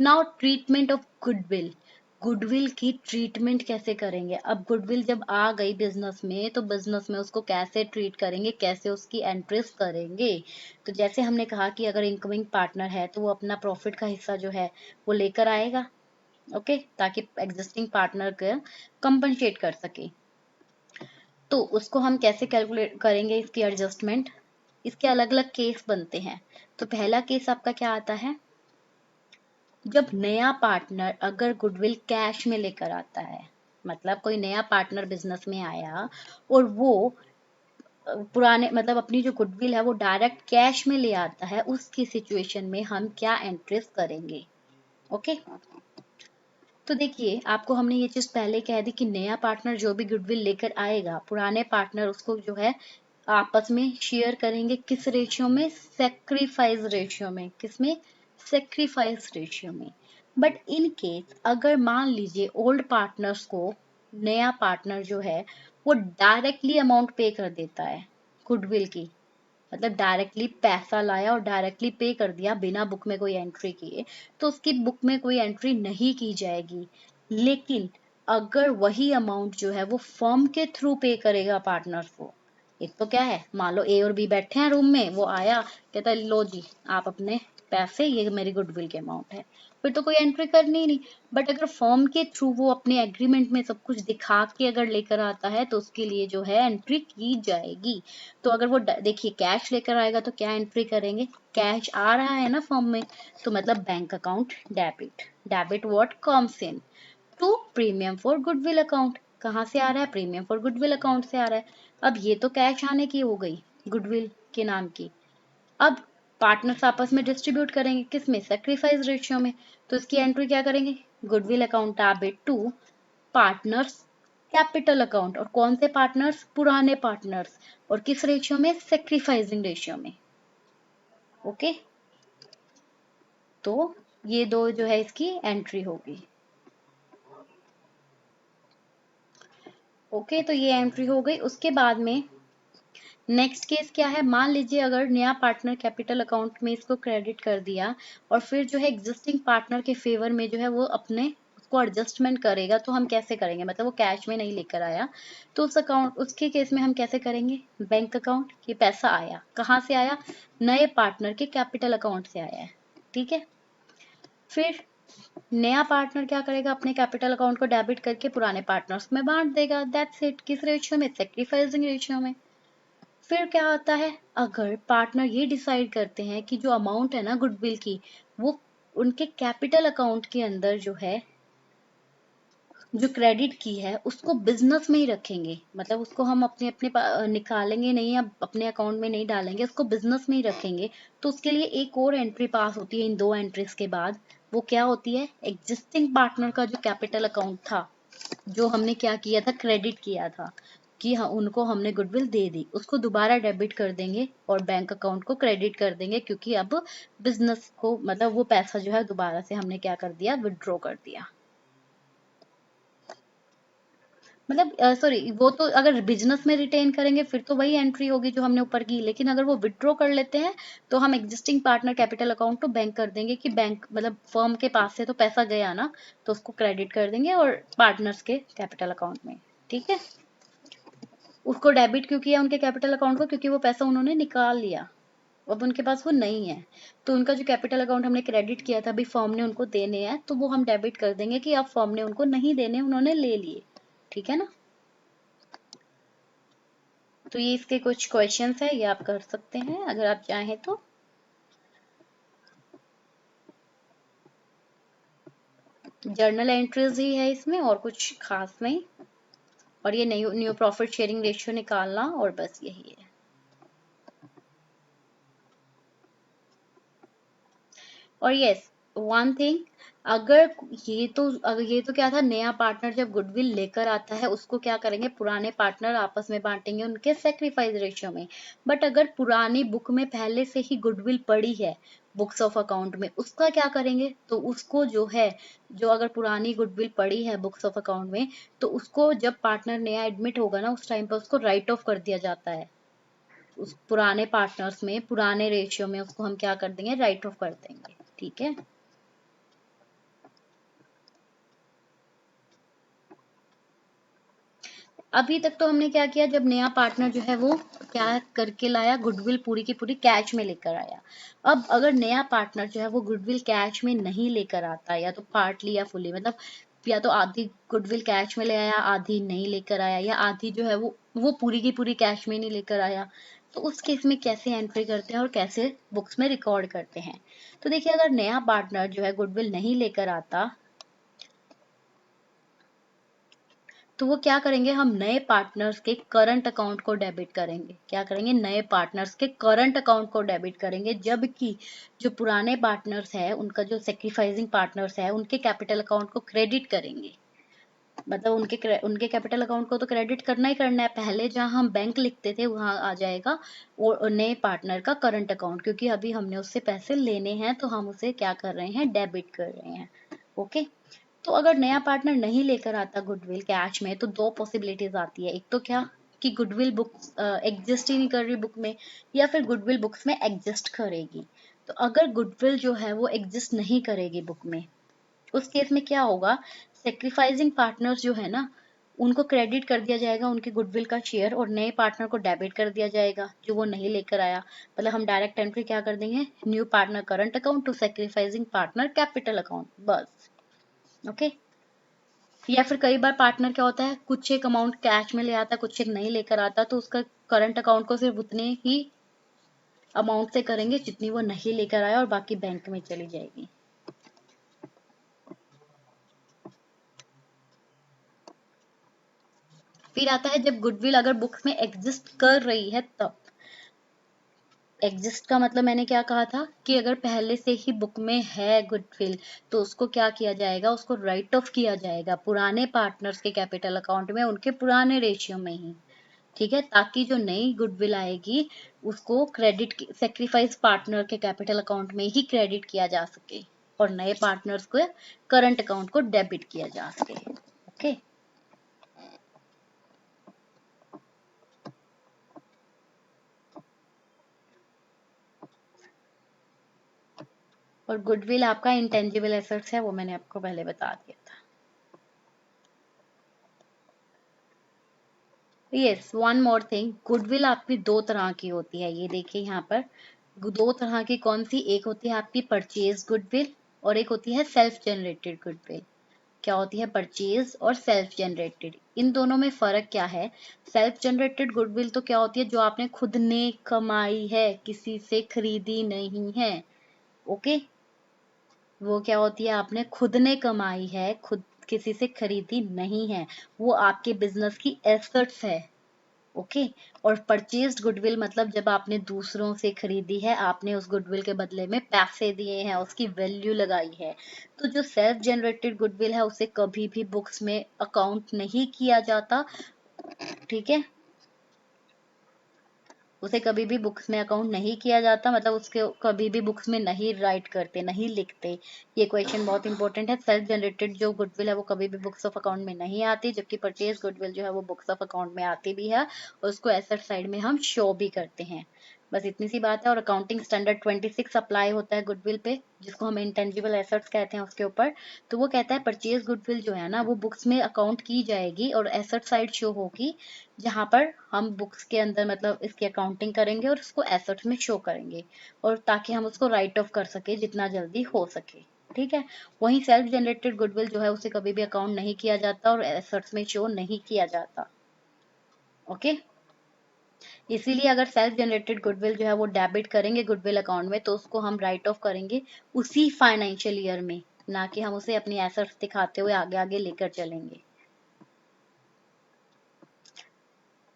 Now treatment of goodwill. Goodwill की ट्रीटमेंट कैसे करेंगे? अब गुडविल जब आ गई बिजनेस में, तो बिजनेस में उसको कैसे ट्रीट करेंगे, कैसे उसकी एंट्रीज करेंगे? तो जैसे हमने कहा कि अगर इनकमिंग पार्टनर है तो वो अपना प्रॉफिट का हिस्सा जो है वो लेकर आएगा, ओके, ताकि एग्जिस्टिंग पार्टनर को कंपनसेट कर सके। तो उसको हम कैसे कैलकुलेट करेंगे इसकी एडजस्टमेंट? इसके अलग अलग केस बनते हैं। तो पहला केस आपका क्या आता है, जब नया पार्टनर अगर गुडविल कैश में लेकर आता है, मतलब कोई नया पार्टनर बिजनेस में आया और वो पुराने मतलब अपनी जो गुडविल है वो डायरेक्ट कैश में ले आता है, उसकी सिचुएशन में हम क्या एंट्रीज करेंगे? ओके, तो देखिए आपको हमने ये चीज पहले कह दी कि नया पार्टनर जो भी गुडविल लेकर आएगा, पुराने पार्टनर उसको जो है आपस में शेयर करेंगे, किस रेशियो में? सेक्रीफाइस रेशियो में। किसमें? सेक्रीफाइस रेशियो में। बट इन केस अगर मान लीजिए ओल्ड पार्टनर्स को नया पार्टनर जो है वो डायरेक्टली अमाउंट पे कर देता है गुडविल की, मतलब डायरेक्टली पैसा लाया और डायरेक्टली पे कर दिया बिना बुक में कोई एंट्री किए, तो उसकी बुक में कोई एंट्री नहीं की जाएगी। लेकिन अगर वही अमाउंट जो है वो फर्म के थ्रू पे करेगा पार्टनर को, एक तो क्या है, मान लो ए और बी बैठे हैं रूम में, वो आया कहता है लो जी आप अपने पैसे, ये मेरी गुडविल के अमाउंट है, फिर तो कोई एंट्री करनी ही नहीं। बट अगर फर्म के थ्रू वो अपने एग्रीमेंट में सब कुछ दिखा के अगर लेकर आता है तो उसके लिए जो है एंट्री की जाएगी। तो अगर वो देखिए कैश लेकर आएगा तो क्या एंट्री करेंगे? कैश आ रहा है ना फॉर्म में, तो मतलब bank account debit. Debit what comes in to premium for goodwill account. कहाँ से आ रहा है? प्रीमियम फॉर गुडविल अकाउंट से आ रहा है। अब ये तो कैश आने की हो गई गुडविल के नाम की। अब पार्टनर्स आपस में डिस्ट्रीब्यूट करेंगे किसमें? सेक्रीफाइस रेशियो में। तो इसकी एंट्री क्या करेंगे? Goodwill account debit to partners capital account. और कौन से पार्टनर्स? पुराने पार्टनर्स। और किस रेशियो में? सेक्रीफाइसिंग रेशियो में। ओके, तो ये दो जो है इसकी एंट्री होगी। ओके, तो ये एंट्री हो गई। उसके बाद में नेक्स्ट केस क्या है, मान लीजिए अगर नया पार्टनर कैपिटल अकाउंट में इसको क्रेडिट कर दिया और फिर जो है एग्जिस्टिंग पार्टनर के फेवर में जो है वो अपने उसको एडजस्टमेंट करेगा, तो हम कैसे करेंगे? मतलब वो कैश में नहीं लेकर आया, तो उस अकाउंट उसके केस में हम कैसे करेंगे? बैंक अकाउंट, ये पैसा आया कहाँ से आया? नए पार्टनर के कैपिटल अकाउंट से आया है, ठीक है। फिर नया पार्टनर क्या करेगा? अपने कैपिटल अकाउंट को डेबिट करके पुराने पार्टनर्स में बांट देगा। That's it. किस रेशियो में? सेक्रीफाइसिंग रेशियो में। फिर क्या होता है, अगर पार्टनर ये डिसाइड करते हैं कि जो अमाउंट है ना गुडविल की, वो उनके कैपिटल अकाउंट के अंदर जो है जो क्रेडिट की है उसको बिजनेस में ही रखेंगे, मतलब उसको हम अपने अपने निकालेंगे नहीं या अपने अकाउंट में नहीं डालेंगे, उसको बिजनेस में ही रखेंगे। तो उसके लिए एक और एंट्री पास होती है इन दो एंट्रीज के बाद। वो क्या होती है? एग्जिस्टिंग पार्टनर का जो कैपिटल अकाउंट था, जो हमने क्या किया था, क्रेडिट किया था कि हाँ उनको हमने गुडविल दे दी, उसको दोबारा डेबिट कर देंगे और बैंक अकाउंट को क्रेडिट कर देंगे, क्योंकि अब बिजनेस को मतलब वो पैसा जो है दोबारा से हमने क्या कर दिया, विड्रॉ कर दिया। मतलब सॉरी, वो तो अगर बिजनेस में रिटेन करेंगे फिर तो वही एंट्री होगी जो हमने ऊपर की, लेकिन अगर वो विड्रॉ कर लेते हैं तो हम एग्जिस्टिंग पार्टनर कैपिटल अकाउंट तो बैंक कर देंगे कि बैंक मतलब फर्म के पास से तो पैसा गया ना, तो उसको क्रेडिट कर देंगे और पार्टनर्स के कैपिटल अकाउंट में। ठीक है, उसको डेबिट क्यों किया उनके कैपिटल अकाउंट को, क्योंकि वो पैसा उन्होंने निकाल लिया, अब उनके पास वो नहीं है, तो उनका जो कैपिटल अकाउंट हमने क्रेडिट किया था अभी फर्म ने उनको देने हैं, तो वो हम डेबिट कर देंगे कि अब फर्म ने उनको नहीं देने, उन्होंने ले लिए। ठीक है ना, तो ये इसके कुछ क्वेश्चंस है, ये आप कर सकते हैं अगर आप चाहें तो। जर्नल एंट्रीज ही है इसमें और कुछ खास नहीं, और ये new new profit sharing ratio निकालना, और बस यही है। और यस, वन थिंग, अगर ये तो क्या था, नया पार्टनर जब गुडविल लेकर आता है उसको क्या करेंगे, पुराने पार्टनर आपस में बांटेंगे उनके सेक्रीफाइस रेशियो में। बट अगर पुरानी बुक में पहले से ही गुडविल पड़ी है बुक्स ऑफ अकाउंट में, उसका क्या करेंगे, तो उसको जो है, जो अगर पुरानी गुडविल पड़ी है बुक्स ऑफ अकाउंट में, तो उसको जब पार्टनर नया एडमिट होगा ना उस टाइम पर उसको राइट ऑफ कर दिया जाता है। उस पुराने पार्टनर्स में पुराने रेशियो में उसको हम क्या कर देंगे, राइट ऑफ कर देंगे। ठीक है, अभी तक तो हमने क्या किया, जब नया पार्टनर जो है वो क्या करके लाया, गुडविल पूरी की पूरी कैश में लेकर आया। अब अगर नया पार्टनर जो है वो गुडविल कैश में नहीं लेकर आता, या तो पार्टली या फुली, मतलब या तो आधी गुडविल कैश में ले आया, आधी नहीं लेकर आया, या आधी जो है वो पूरी की पूरी कैश में नहीं लेकर आया, तो उस केस में कैसे एंट्री करते हैं और कैसे बुक्स में रिकॉर्ड करते हैं। तो देखिए, अगर नया पार्टनर जो है गुडविल नहीं लेकर आता, तो वो क्या करेंगे, हम नए पार्टनर्स के करंट अकाउंट को डेबिट करेंगे। क्या करेंगे, नए पार्टनर्स के करंट अकाउंट को डेबिट करेंगे, जबकि जो पुराने पार्टनर्स है उनका जो सेक्रीफाइसिंग पार्टनर्स है उनके कैपिटल अकाउंट को क्रेडिट करेंगे। मतलब उनके कैपिटल अकाउंट को तो क्रेडिट करना ही करना है, पहले जहां हम बैंक लिखते थे वहां आ जाएगा और नए पार्टनर का करंट अकाउंट, क्योंकि अभी हमने उससे पैसे लेने हैं तो हम उसे क्या कर रहे हैं, डेबिट कर रहे हैं। ओके, तो अगर नया पार्टनर नहीं लेकर आता गुडविल कैश में, तो दो पॉसिबिलिटीज आती है, एक तो क्या कि गुडविल बुक एग्जिस्ट ही नहीं कर रही बुक में, या फिर गुडविल बुक्स में एग्जिस्ट करेगी। तो अगर गुडविल जो है वो एग्जिस्ट नहीं करेगी बुक में, उस केस में क्या होगा, सेक्रीफाइसिंग पार्टनर्स जो है ना उनको क्रेडिट कर दिया जाएगा उनके गुडविल का शेयर, और नए पार्टनर को डेबिट कर दिया जाएगा जो वो नहीं लेकर आया। मतलब हम डायरेक्ट एंट्री क्या कर देंगे, new partner current account to sacrificing partner capital account, बस। ओके, या फिर कई बार पार्टनर क्या होता है, कुछ एक अमाउंट कैश में ले आता, कुछ एक नहीं लेकर आता, तो उसका करंट अकाउंट को सिर्फ उतने ही अमाउंट से करेंगे जितनी वो नहीं लेकर आया, और बाकी बैंक में चली जाएगी। फिर आता है जब गुडविल अगर बुक्स में एग्जिस्ट कर रही है तब। एग्जिस्ट का मतलब मैंने क्या कहा था कि अगर पहले से ही बुक में है गुडविल, तो उसको क्या किया जाएगा, उसको राइट ऑफ किया जाएगा पुराने पार्टनर्स के कैपिटल अकाउंट में उनके पुराने रेशियो में ही। ठीक है, ताकि जो नई गुडविल आएगी उसको क्रेडिट सेक्रीफाइस पार्टनर के कैपिटल अकाउंट में ही क्रेडिट किया जा सके, और नए पार्टनर्स को करंट अकाउंट को डेबिट किया जा सके। ओके, और गुडविल आपका इंटेंजिबल एसेट्स है, वो मैंने आपको पहले बता दिया था। Yes, one more thing, goodwill आपकी दो तरह की होती है, ये देखिए यहाँ पर दो तरह की, कौन सी, एक होती है आपकी परचेज गुडविल और एक होती है सेल्फ जनरेटेड गुडविल। क्या होती है परचेज और सेल्फ जनरेटेड, इन दोनों में फर्क क्या है। सेल्फ जनरेटेड गुडविल तो क्या होती है, जो आपने खुद ने कमाई है, किसी से खरीदी नहीं है। ओके, वो क्या होती है, आपने खुद ने कमाई है, खुद किसी से खरीदी नहीं है, वो आपके बिजनेस की एसेट्स है। ओके, और परचेज्ड गुडविल मतलब जब आपने दूसरों से खरीदी है, आपने उस गुडविल के बदले में पैसे दिए हैं, उसकी वैल्यू लगाई है। तो जो सेल्फ जनरेटेड गुडविल है उसे कभी भी बुक्स में अकाउंट नहीं किया जाता। ठीक है, उसे कभी भी बुक्स में अकाउंट नहीं किया जाता, मतलब उसके कभी भी बुक्स में नहीं राइट करते, नहीं लिखते। ये क्वेश्चन बहुत इंपॉर्टेंट है। सेल्फ जनरेटेड जो गुडविल है वो कभी भी बुक्स ऑफ अकाउंट में नहीं आती, जबकि परचेज गुडविल जो है वो बुक्स ऑफ अकाउंट में आती भी है और उसको एसेट साइड में हम शो भी करते हैं। बस इतनी सी बात है। और अकाउंटिंग स्टैंडर्ड 26 अप्लाई होता है गुडविल पे, जिसको हम इंटेंजिबल एसेट्स कहते हैं उसके ऊपर। तो वो कहता है परचेज गुडविल जो है ना वो बुक्स में अकाउंट की जाएगी और एसेट साइड शो होगी, जहां पर हम बुक्स के अंदर मतलब इसकी अकाउंटिंग करेंगे और उसको एसेट्स में शो करेंगे, और ताकि हम उसको राइट ऑफ कर सके जितना जल्दी हो सके। ठीक है। वहीं सेल्फ जनरेटेड गुडविल जो है उसे कभी भी अकाउंट नहीं किया जाता और एसेट्स में शो नहीं किया जाता। ओके। इसीलिए अगर सेल्फ जनरेटेड गुडविल जो है वो डेबिट करेंगे गुडविल अकाउंट में, तो उसको हम राइट ऑफ करेंगे उसी फाइनेंशियल ईयर में, ना कि हम उसे अपनी एसेट्स दिखाते हुए आगे आगे लेकर चलेंगे।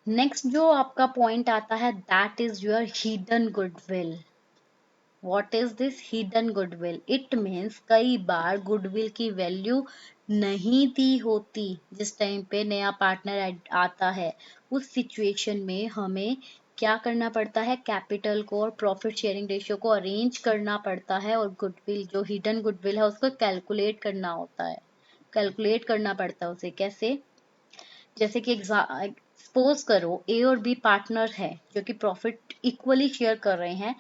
नेक्स्ट जो आपका पॉइंट आता है that is your hidden goodwill. What is this hidden goodwill? It means कई बार गुडविल की वैल्यू नहीं दी होती जिस टाइम पे नया पार्टनर आता है। उस सिचुएशन में हमें क्या करना पड़ता है? कैपिटल को और प्रॉफिट शेयरिंग रेशियो को अरेंज करना पड़ता है और गुडविल जो हिडन गुडविल है उसको कैलकुलेट करना होता है। कैलकुलेट करना पड़ता है उसे कैसे? जैसे कि सपोज करो ए और बी पार्टनर है जो कि प्रॉफिट इक्वली शेयर कर रहे हैं,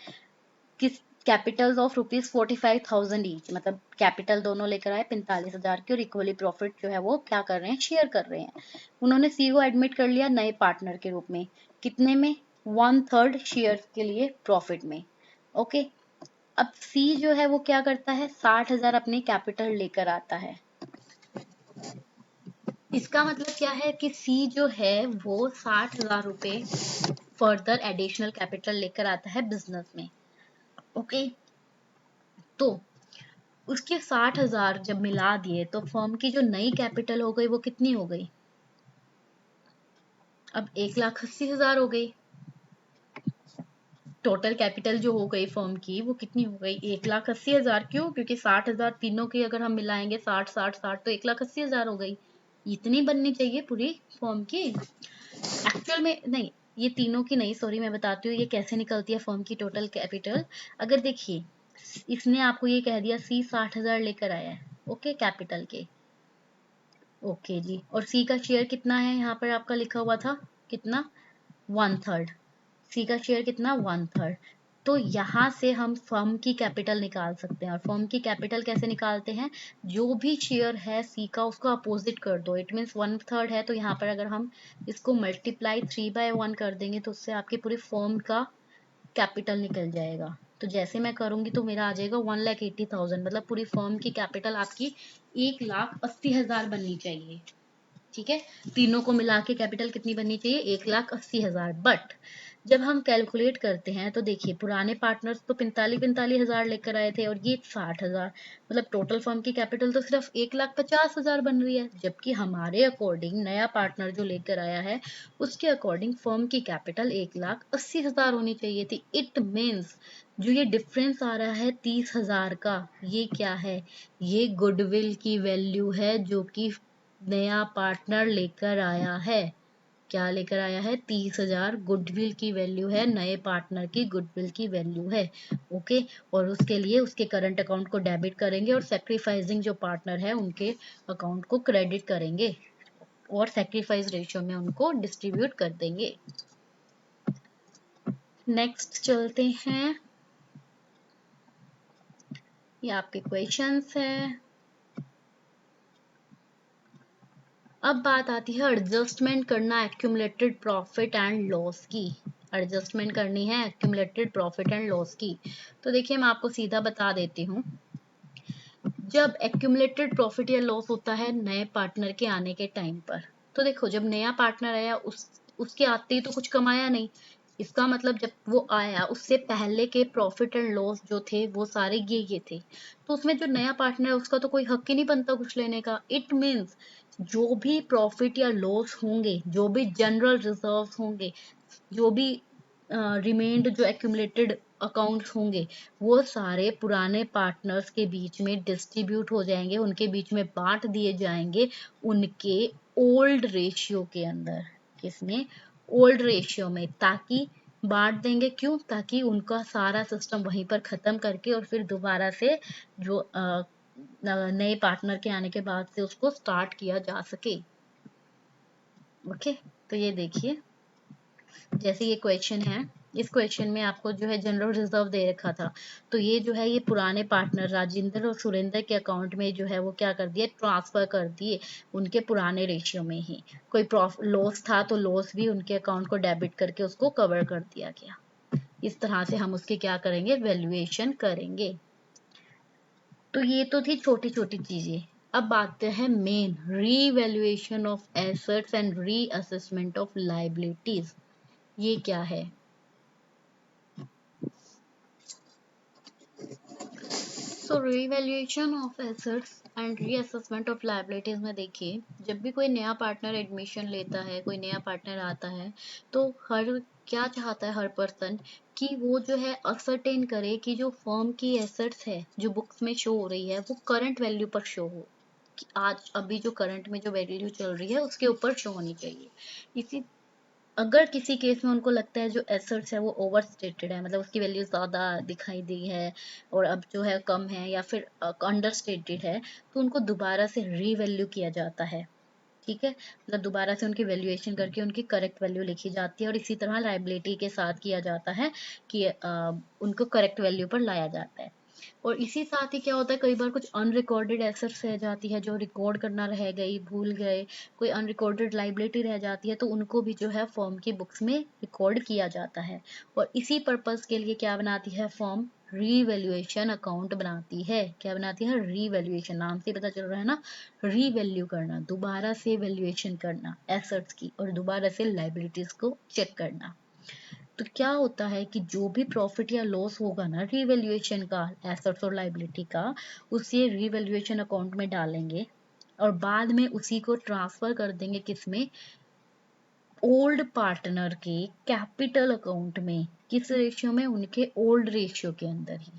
किस कैपिटल ऑफ ₹45,000 ईच, मतलब कैपिटल दोनों लेकर आए 45,000 की और इक्वली प्रॉफिट जो है वो क्या कर रहे हैं? शेयर कर रहे हैं। उन्होंने सी को एडमिट कर लिया नए पार्टनर के रूप में, कितने में? 1/3 शेयर के लिए प्रॉफिट में। ओके। अब सी जो है वो क्या करता है? 60,000 अपनी कैपिटल लेकर आता है। इसका मतलब क्या है कि सी जो है वो 60,000 रुपए फर्दर एडिशनल कैपिटल लेकर आता है बिजनेस में। ओके। तो उसके 60,000 जब मिला दिए तो फर्म की जो नई कैपिटल हो गई वो कितनी हो गई? अब 1,80,000 हो गई। टोटल कैपिटल जो हो गई फर्म की वो कितनी हो गई? 1,80,000। क्यों? क्योंकि 60,000 तीनों की अगर हम मिलाएंगे 60 60 60 तो 1,80,000 हो गई। इतनी बननी चाहिए पूरी फर्म की। एक्चुअल में नहीं, ये तीनों की नहीं, सॉरी, मैं बताती हूँ ये कैसे निकलती है फर्म की टोटल कैपिटल। अगर देखिए इसने आपको ये कह दिया सी 60,000 लेकर आया है, ओके, कैपिटल के। ओके जी। और सी का शेयर कितना है? यहाँ पर आपका लिखा हुआ था कितना? 1/3। सी का शेयर कितना? 1/3। तो यहाँ से हम फर्म की कैपिटल निकाल सकते हैं। और फर्म की कैपिटल कैसे निकालते हैं? जो भी शेयर है सी का उसको अपोजिट कर दो। इट मीन्स 1/3 है तो यहाँ पर अगर हम इसको मल्टीप्लाई 3/1 कर देंगे तो उससे आपकी पूरी फर्म का कैपिटल निकल जाएगा। तो जैसे मैं करूंगी तो मेरा आ जाएगा 1,80,000, मतलब पूरी फर्म की कैपिटल आपकी 1,80,000 बननी चाहिए। ठीक है। तीनों को मिला के कैपिटल कितनी बननी चाहिए? 1,80,000। बट जब हम कैलकुलेट करते हैं तो देखिए पुराने पार्टनर्स तो 45,000 लेकर आए थे और ये 60,000, मतलब टोटल फर्म की कैपिटल तो सिर्फ 1,50,000 बन रही है। जबकि हमारे अकॉर्डिंग नया पार्टनर जो लेकर आया है उसके अकॉर्डिंग फर्म की कैपिटल 1,80,000 होनी चाहिए थी। इट मीन्स जो ये डिफरेंस आ रहा है 30,000 का, ये क्या है? ये गुडविल की वैल्यू है जो कि नया पार्टनर लेकर आया है। क्या लेकर आया है? 30,000 गुडविल की वैल्यू है, नए पार्टनर की गुडविल की वैल्यू है। ओके। और उसके लिए उसके करंट अकाउंट को डेबिट करेंगे और सेक्रीफाइसिंग जो पार्टनर है उनके अकाउंट को क्रेडिट करेंगे और सेक्रीफाइस रेशियो में उनको डिस्ट्रीब्यूट कर देंगे। नेक्स्ट चलते हैं, ये आपके क्वेश्चंस हैं। अब बात आती है एडजस्टमेंट करना एक्यूमुलेटेड प्रॉफिट एंड लॉस की। एडजस्टमेंट करनी है एक्यूमुलेटेड प्रॉफिट एंड लॉस की। तो देखिए मैं आपको सीधा बता देती हूँ। जब एक्यूमुलेटेड प्रॉफिट या लॉस होता है नए पार्टनर के आने के टाइम पर, तो देखो जब नया पार्टनर आया उसके आते ही तो कुछ कमाया नहीं। इसका मतलब जब वो आया उससे पहले के प्रॉफिट एंड लॉस जो थे वो सारे ये थे। तो उसमें जो नया पार्टनर है उसका तो कोई हक ही नहीं बनता कुछ लेने का। इट मीन्स जो भी प्रॉफिट या लॉस होंगे, जो भी जनरल रिजर्व्स होंगे, जो भी रिमेन्ड जो एक्यूमुलेटेड अकाउंट्स होंगे, वो सारे पुराने पार्टनर्स के बीच में डिस्ट्रीब्यूट हो जाएंगे, उनके बीच में बांट दिए जाएंगे उनके ओल्ड रेशियो के अंदर। किसमें? ओल्ड रेशियो में, ताकि बांट देंगे, क्यों? ताकि उनका सारा सिस्टम वहीं पर खत्म करके और फिर दोबारा से जो नए पार्टनर के आने के बाद से उसको स्टार्ट किया जा सके। ओके, तो ये देखिए, जैसे ये क्वेश्चन है, इस क्वेश्चन में आपको जो है जनरल रिजर्व दे रखा था, तो ये जो है ये पुराने पार्टनर राजेंद्र और सुरेंद्र के अकाउंट में जो है वो क्या कर दिए, ट्रांसफर कर दिए उनके पुराने रेशियो में ही। कोई लॉस था तो लॉस भी उनके अकाउंट को डेबिट करके उसको कवर कर दिया गया। इस तरह से हम उसकी क्या करेंगे, वैल्यूएशन करेंगे। तो ये तो थी छोटी छोटी चीजें। अब आते हैं main, revaluation of assets and reassessment of liabilities. ये क्या है? So revaluation of assets and reassessment of liabilities में देखिए, जब भी कोई नया पार्टनर एडमिशन लेता है, कोई नया पार्टनर आता है, तो हर क्या चाहता है हर पर्सन, कि वो जो है असरटेन करे कि जो फर्म की एसेट्स है जो बुक्स में शो हो रही है वो करंट वैल्यू पर शो हो, कि आज अभी जो करंट में जो वैल्यू चल रही है उसके ऊपर शो होनी चाहिए। इसी अगर किसी केस में उनको लगता है जो एसेट्स है वो ओवर स्टेटेड है, मतलब उसकी वैल्यू ज्यादा दिखाई दी है और अब जो है कम है या फिर अंडर स्टेटेड है, तो उनको दोबारा से रीवैल्यू किया जाता है। ठीक है, मतलब दोबारा से उनकी वैल्यूएशन करके उनकी करेक्ट वैल्यू लिखी जाती है, और इसी तरह लायबिलिटी के साथ किया जाता है कि उनको करेक्ट वैल्यू पर लाया जाता है। और इसी साथ ही क्या होता है, कई बार कुछ अनरिकॉर्डेड एसेट्स रह जाती है जो रिकॉर्ड करना रह गई, भूल गए, कोई अनरिकॉर्डेड लाइबिलिटी रह जाती है, तो उनको भी जो है फॉर्म की बुक्स में रिकॉर्ड किया जाता है। और इसी पर्पस के लिए क्या बनाती है फॉर्म, रीवैल्यूएशन अकाउंट बनाती है। क्या बनाती है, रीवैल्यूएशन, नाम से पता चल रहा है ना, रीवैल्यू करना, दोबारा से वैल्यूएशन करना एसेट्स की और दोबारा से लाइबिलिटीज को चेक करना। तो क्या होता है कि जो भी प्रॉफिट या लॉस होगा ना रीवैल्यूएशन का, एसेट्स और लायबिलिटी का, उसे रीवैल्यूएशन अकाउंट में डालेंगे और बाद में उसी को ट्रांसफर कर देंगे किसमें, ओल्ड पार्टनर के कैपिटल अकाउंट में। किस रेशियो में, उनके ओल्ड रेशियो के अंदर ही।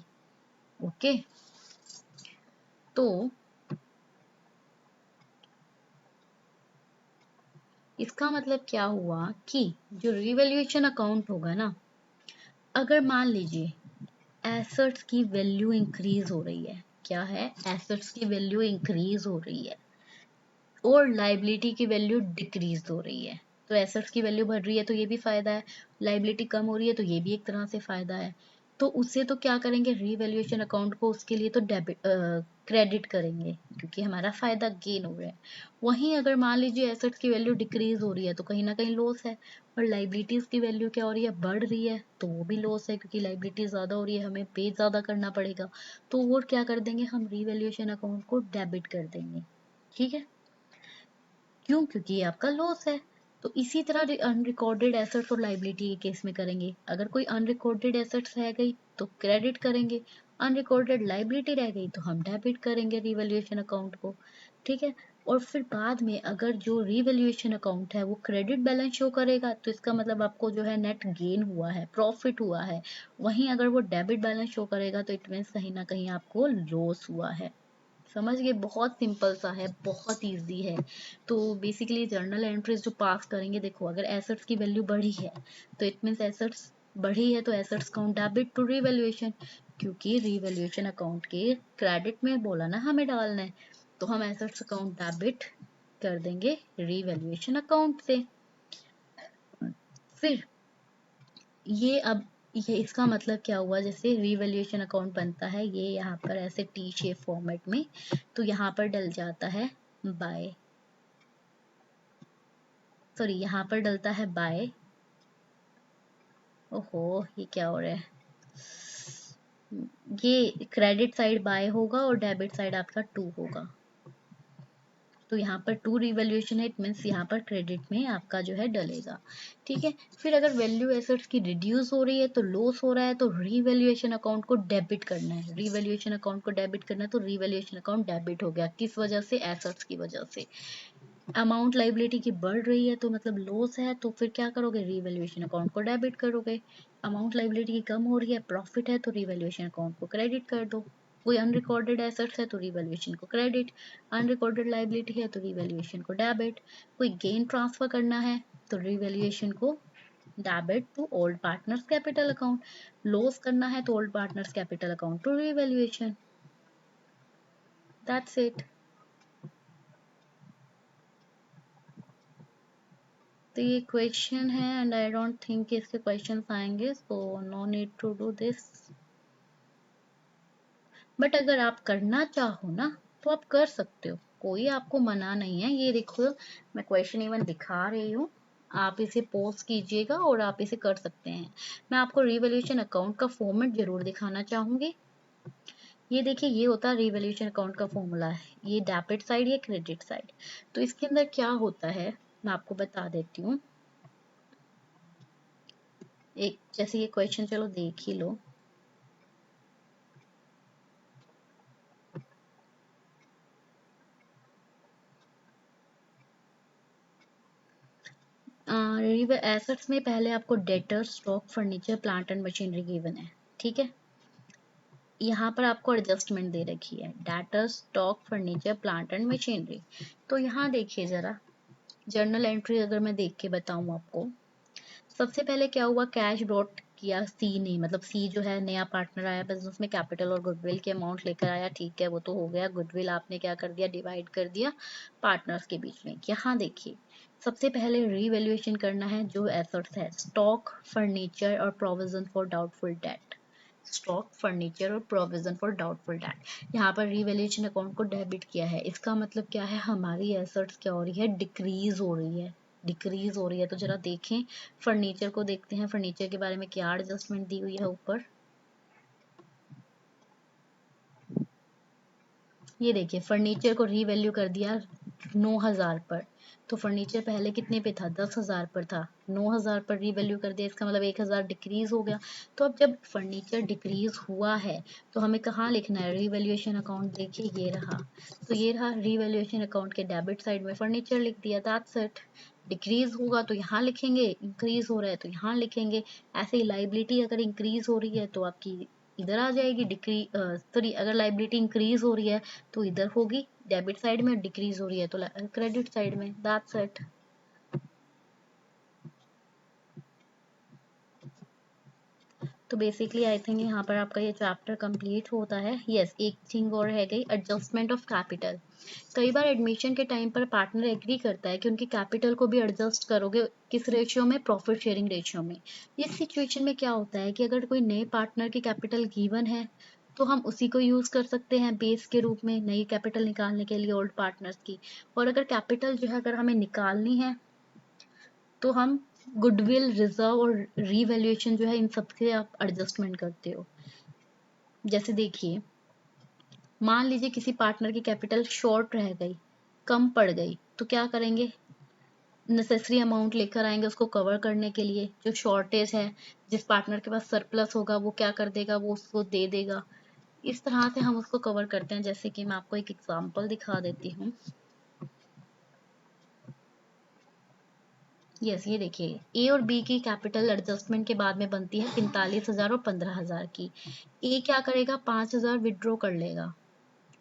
ओके, तो इसका मतलब क्या हुआ कि जो रिवैल्यूएशन अकाउंट होगा ना, अगर मान लीजिए एसेट्स की वैल्यू इंक्रीज हो रही है, क्या है, एसेट्स की वैल्यू इंक्रीज हो रही है और लाइबिलिटी की वैल्यू डिक्रीज हो रही है, तो एसेट्स की वैल्यू बढ़ रही है तो ये भी फायदा है, लाइबिलिटी कम हो रही है तो ये भी एक तरह से फायदा है। तो उससे तो क्या करेंगे, रीवैल्यूएशन अकाउंट को उसके लिए तो डेबिट क्रेडिट करेंगे, क्योंकि हमारा फायदा गेन हो रहा है। वहीं अगर मान लीजिए एसेट्स की वैल्यू डिक्रीज हो रही है तो कहीं ना कहीं लॉस है, और लाइबिलिटीज की वैल्यू क्या हो रही है, बढ़ रही है, तो वो भी लॉस है, क्योंकि लाइबिलिटी ज्यादा हो रही है, हमें पे ज्यादा करना पड़ेगा। तो वो क्या कर देंगे, हम रीवैल्यूएशन अकाउंट को डेबिट कर देंगे। ठीक है, क्यों? क्योंकि ये आपका लॉस है। तो इसी तरह अनरिकॉर्डेड एसेट्स और लाइबिलिटी के केस में करेंगे, अगर कोई अनरिकॉर्डेड एसेट्स रह गई तो क्रेडिट करेंगे, अनरिकॉर्डेड लाइबिलिटी रह गई तो हम डेबिट करेंगे रिवैल्यूएशन अकाउंट को। ठीक है, और फिर बाद में अगर जो रिवैल्यूएशन अकाउंट है वो क्रेडिट बैलेंस शो करेगा, तो इसका मतलब आपको जो है नेट गेन हुआ है, प्रॉफिट हुआ है। वहीं अगर वो डेबिट बैलेंस शो करेगा तो इट मीन्स कहीं ना कहीं आपको लॉस हुआ है। समझ गए, बहुत सिंपल सा है, बहुत इजी है। तो बेसिकली जर्नल एंट्रीज जो पास करेंगे, देखो अगर एसेट्स की वैल्यू बढ़ी है तो इट मीन्स एसेट्स बढ़ी है, तो assets count debit to revaluation, क्योंकि रीवैल्यूएशन अकाउंट के क्रेडिट में बोला ना हमें डालना है, तो हम एसेट्स अकाउंट डेबिट कर देंगे रीवैल्यूएशन अकाउंट से। फिर ये इसका मतलब क्या हुआ, जैसे रिवैल्यूएशन अकाउंट बनता है ये यहाँ पर ऐसे टी शेप फॉर्मेट में, तो यहाँ पर डल जाता है बाय, सॉरी यहाँ पर डलता है बाय, ओहो ये क्या हो रहा है, ये क्रेडिट साइड बाय होगा और डेबिट साइड आपका टू होगा, तो यहाँ पर टू रिवैल्यूएशन है, इट मीन्स यहाँ पर क्रेडिट में आपका जो है डलेगा। ठीक है, फिर अगर वैल्यू एसेट्स की रिड्यूस हो रही है तो लॉस हो रहा है, तो रिवैल्यूएशन अकाउंट को डेबिट करना है, रिवैल्यूएशन अकाउंट को डेबिट करना है, तो रिवैल्यूएशन अकाउंट डेबिट हो गया, किस वजह से, एसेट्स की वजह से। अमाउंट लाइबिलिटी की बढ़ रही है तो मतलब लॉस है, तो फिर क्या करोगे, रिवैल्यूएशन अकाउंट को डेबिट करोगे। अमाउंट लाइबिलिटी की कम हो रही है, प्रॉफिट है, तो रिवैल्यूएशन अकाउंट को क्रेडिट कर दो। कोई अनरिकॉर्डेड एसेट्स है तो रिवैल्यूएशन को क्रेडिट, अनरिकॉर्डेड लाइबिलिटी है तो रिवैल्यूएशन को डेबिट, कोई गेन ट्रांसफर करना है तो रिवैल्यूएशन को debit to old partners capital account, loss करना है तो old partners capital account to revaluation, that's it. तो ये क्वेश्चन है एंड आई डोंट थिंक इसके क्वेश्चंस आएंगे, so no need to do this. But अगर आप करना चाहो ना तो आप कर सकते हो, कोई आपको मना नहीं है। ये देखो मैं क्वेश्चन इवन दिखा रही हूँ, आप इसे पोस्ट कीजिएगा और आप इसे कर सकते हैं। मैं आपको रिवैल्यूएशन अकाउंट का फॉर्मेट जरूर दिखाना चाहूंगी। ये देखिए, ये होता है रिवैल्यूएशन अकाउंट का फॉर्मूला है, ये डेबिट साइड, ये क्रेडिट साइड। तो इसके अंदर क्या होता है मैं आपको बता देती हूँ। एक जैसे ये क्वेश्चन चलो देख ही लो। एसेट्स में पहले आपको debtor, stock, furniture, plant and machinery given है, ठीक है। यहाँ पर आपको एडजस्टमेंट दे रखी है, debtor, stock, furniture, plant and machinery. तो यहाँ देखिए जरा, जर्नल एंट्री अगर मैं देख के बताऊँ आपको, सबसे पहले क्या हुआ, कैश ब्रॉट किया सी ने, मतलब सी जो है नया पार्टनर आया बिजनेस में, कैपिटल और गुडविल के अमाउंट लेकर आया, ठीक है वो तो हो गया। गुडविल आपने क्या कर दिया, डिवाइड कर दिया पार्टनर्स के बीच में। यहाँ देखिए सबसे पहले रीवैल्यूएशन करना है जो एसेट्स है, स्टॉक, फर्नीचर और provision for doubtful debt. Stock, furniture और प्रोविजन फॉर डाउटफुल डेट। यहाँ पर रीवैल्यूएशन अकाउंट को डेबिट किया है, इसका मतलब क्या है, हमारी एसेट्स क्या हो रही है, डिक्रीज हो रही है, डिक्रीज हो रही है। तो जरा देखें, फर्नीचर को देखते हैं, फर्नीचर के बारे में क्या एडजस्टमेंट दी हुई है ऊपर। ये देखिए फर्नीचर को रीवैल्यू कर दिया 9,000 पर। तो फर्नीचर पहले कितने पे था, 10,000 पर था, 9,000 पर रीवैल्यू कर दिया, इसका मतलब 1,000 डिक्रीज हो गया। तो अब जब फर्नीचर डिक्रीज हुआ है तो हमें कहाँ लिखना है, रीवैल्यूएशन अकाउंट। देखिए ये रहा, तो ये रहा रीवैल्यूएशन अकाउंट के डेबिट साइड में फर्नीचर लिख दिया, दैट्स इट। डिक्रीज होगा तो यहाँ लिखेंगे, इंक्रीज हो रहा है तो यहाँ लिखेंगे। ऐसे ही लाइबिलिटी अगर इंक्रीज हो रही है तो आपकी इधर आ जाएगी, सॉरी अगर लाइबिलिटी इंक्रीज हो रही है तो इधर होगी डेबिट साइड में, डिक्रीज हो रही है तो क्रेडिट साइड में, दैट्स इट। तो बेसिकली आई थिंक यहाँ पर आपका ये चैप्टर कंप्लीट होता है। यस, एक थिंग और है गई, एडजस्टमेंट ऑफ कैपिटल। कई बार एडमिशन के टाइम पर पार्टनर एग्री करता है कि उनकी कैपिटल को भी एडजस्ट करोगे, किस रेशियो में, प्रॉफिट शेयरिंग रेशियो में। इस सिचुएशन में क्या होता है कि अगर कोई नए पार्टनर की कैपिटल गिवन है तो हम उसी को यूज कर सकते हैं बेस के रूप में नई कैपिटल निकालने के लिए ओल्ड पार्टनर्स की। और अगर कैपिटल जो है अगर हमें निकालनी है तो हम गुडविल, रिजर्व और रीवैल्यूएशन जो है इन सबसे आप एडजस्टमेंट करते हो। जैसे देखिए, मान लीजिए किसी पार्टनर की कैपिटल शॉर्ट रह गई, कम पड़ गई, तो क्या करेंगे, नेसेसरी अमाउंट लेकर आएंगे उसको कवर करने के लिए जो शॉर्टेज है। जिस पार्टनर के पास सरप्लस होगा वो क्या कर देगा, वो उसको दे देगा। इस तरह से हम उसको कवर करते हैं। जैसे कि मैं आपको एक एग्जांपल दिखा देती हूँ। यस, ये देखिए, ए और बी की कैपिटल एडजस्टमेंट के बाद में बनती है 45,000 और 15,000 की। ए क्या करेगा, 5,000 विड्रॉ कर लेगा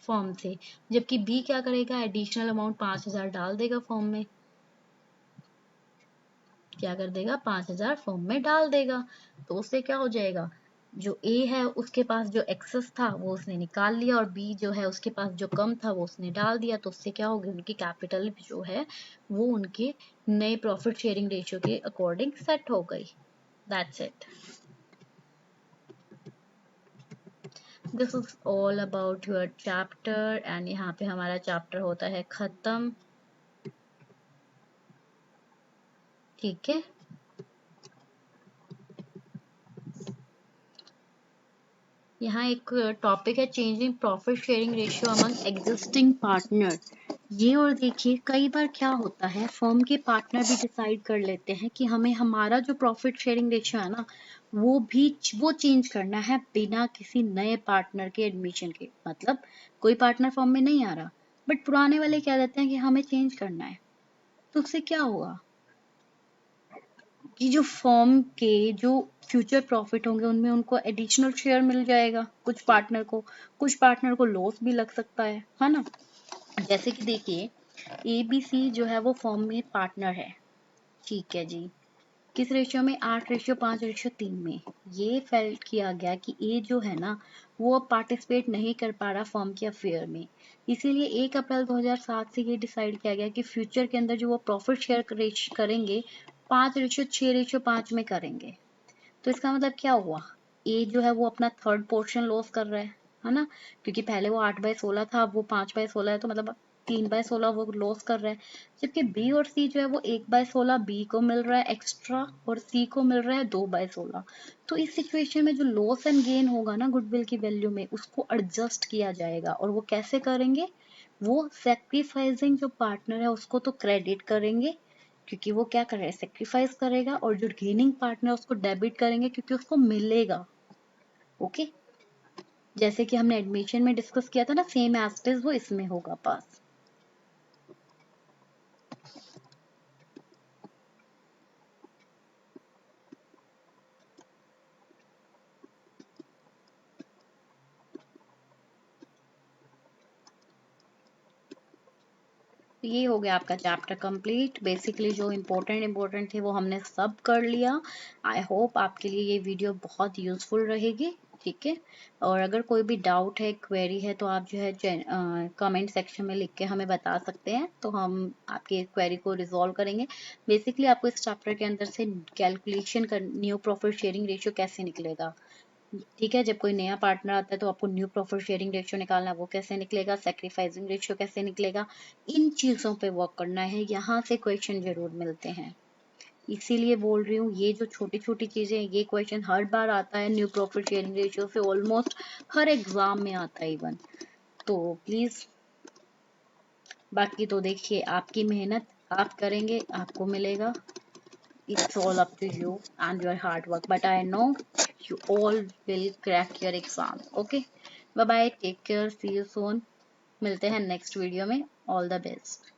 फॉर्म से, जबकि बी क्या करेगा, एडिशनल अमाउंट 5,000 डाल देगा फॉर्म में। क्या कर देगा, 5,000 फॉर्म में डाल देगा। तो उससे क्या हो जाएगा, जो ए है उसके पास जो एक्सेस था वो उसने निकाल लिया, और बी जो है उसके पास जो कम था वो उसने डाल दिया। तो उससे क्या होगी, उनकी कैपिटल जो है वो उनके नए प्रॉफिट शेयरिंग रेशियो के अकॉर्डिंग सेट हो गई। That's it, this is all about your chapter. And यहाँ पे हमारा चैप्टर होता है खत्म, ठीक है। यहाँ एक टॉपिक है, changing profit sharing ratio among existing partner. ये और देखिए, कई बार क्या होता है, फर्म के पार्टनर भी डिसाइड कर लेते हैं कि हमें हमारा जो प्रॉफिट शेयरिंग रेशियो है ना वो चेंज करना है बिना किसी नए पार्टनर के एडमिशन के। मतलब कोई पार्टनर फर्म में नहीं आ रहा, बट पुराने वाले कह देते हैं कि हमें चेंज करना है। तो उससे क्या होगा कि जो फर्म के जो फ्यूचर प्रॉफिट होंगे उनमें उनको एडिशनल शेयर मिल जाएगा, कुछ पार्टनर को लॉस भी लग सकता है ना। जैसे कि देखिए, एबीसी जो है वो फर्म में पार्टनर है, ठीक है जी। किस रेशियो में? 8:5:3 में। ये फेल्ट किया गया कि ए जो है ना वो अब पार्टिसिपेट नहीं कर पा रहा फर्म के अफेयर में, इसीलिए 1 अप्रैल 2007 से ये डिसाइड किया गया कि फ्यूचर के अंदर जो वो प्रॉफिट शेयर करेंगे 5:6:5 में करेंगे। तो इसका मतलब क्या हुआ? ए जो है वो अपना थर्ड पोर्शन लॉस कर रहा है ना, क्योंकि पहले वो 8/16 था, अब वो 5/16 है, तो मतलब 3/16 वो लॉस कर रहा है। जबकि बी और सी जो है वो 1/16 बी को मिल रहा है एक्स्ट्रा और सी को मिल रहा है 2/16। तो इस सिचुएशन में जो लॉस एंड गेन होगा ना गुडविल की वैल्यू में, उसको एडजस्ट किया जाएगा। और वो कैसे करेंगे? वो सेक्रीफाइसिंग जो पार्टनर है उसको तो क्रेडिट करेंगे, क्योंकि वो क्या कर रहा है, सेक्रीफाइस करेगा, और जो गेनिंग पार्टनर उसको डेबिट करेंगे क्योंकि उसको मिलेगा। ओके, जैसे कि हमने एडमिशन में डिस्कस किया था ना, सेम एज इट इज वो इसमें होगा पास। तो ये हो गया आपका चैप्टर कंप्लीट। बेसिकली जो इम्पोर्टेंट थे वो हमने सब कर लिया। आई होप आपके लिए ये वीडियो बहुत यूजफुल रहेगी। ठीक है, और अगर कोई भी डाउट है, क्वेरी है, तो आप जो है कमेंट सेक्शन में लिख के हमें बता सकते हैं, तो हम आपकी क्वेरी को रिजॉल्व करेंगे। बेसिकली आपको इस चैप्टर के अंदर से कैलकुलेशन कर, न्यू प्रॉफिट शेयरिंग रेशियो कैसे निकलेगा, ठीक है, जब कोई नया पार्टनर आता है तो आपको न्यू प्रॉफिट शेयरिंग रेशियो निकालना है, वो कैसे निकलेगा, सेक्रीफाइसिंग रेशियो कैसे निकलेगा, इन चीजों पे वर्क करना है। यहाँ से क्वेश्चन जरूर मिलते हैं, इसीलिए बोल रही हूँ, ये जो छोटी छोटी चीजें, ये क्वेश्चन हर बार आता है। न्यू प्रॉफिट शेयरिंग रेशियो से ऑलमोस्ट हर एग्जाम में आता है इवन। तो प्लीज, बाकी तो देखिए आपकी मेहनत, आप करेंगे आपको मिलेगा। It's all up to you and your hard work, but I know you all will crack your exam. Okay, bye bye, take care, see you soon. मिलते हैं नेक्स्ट वीडियो में। All the best.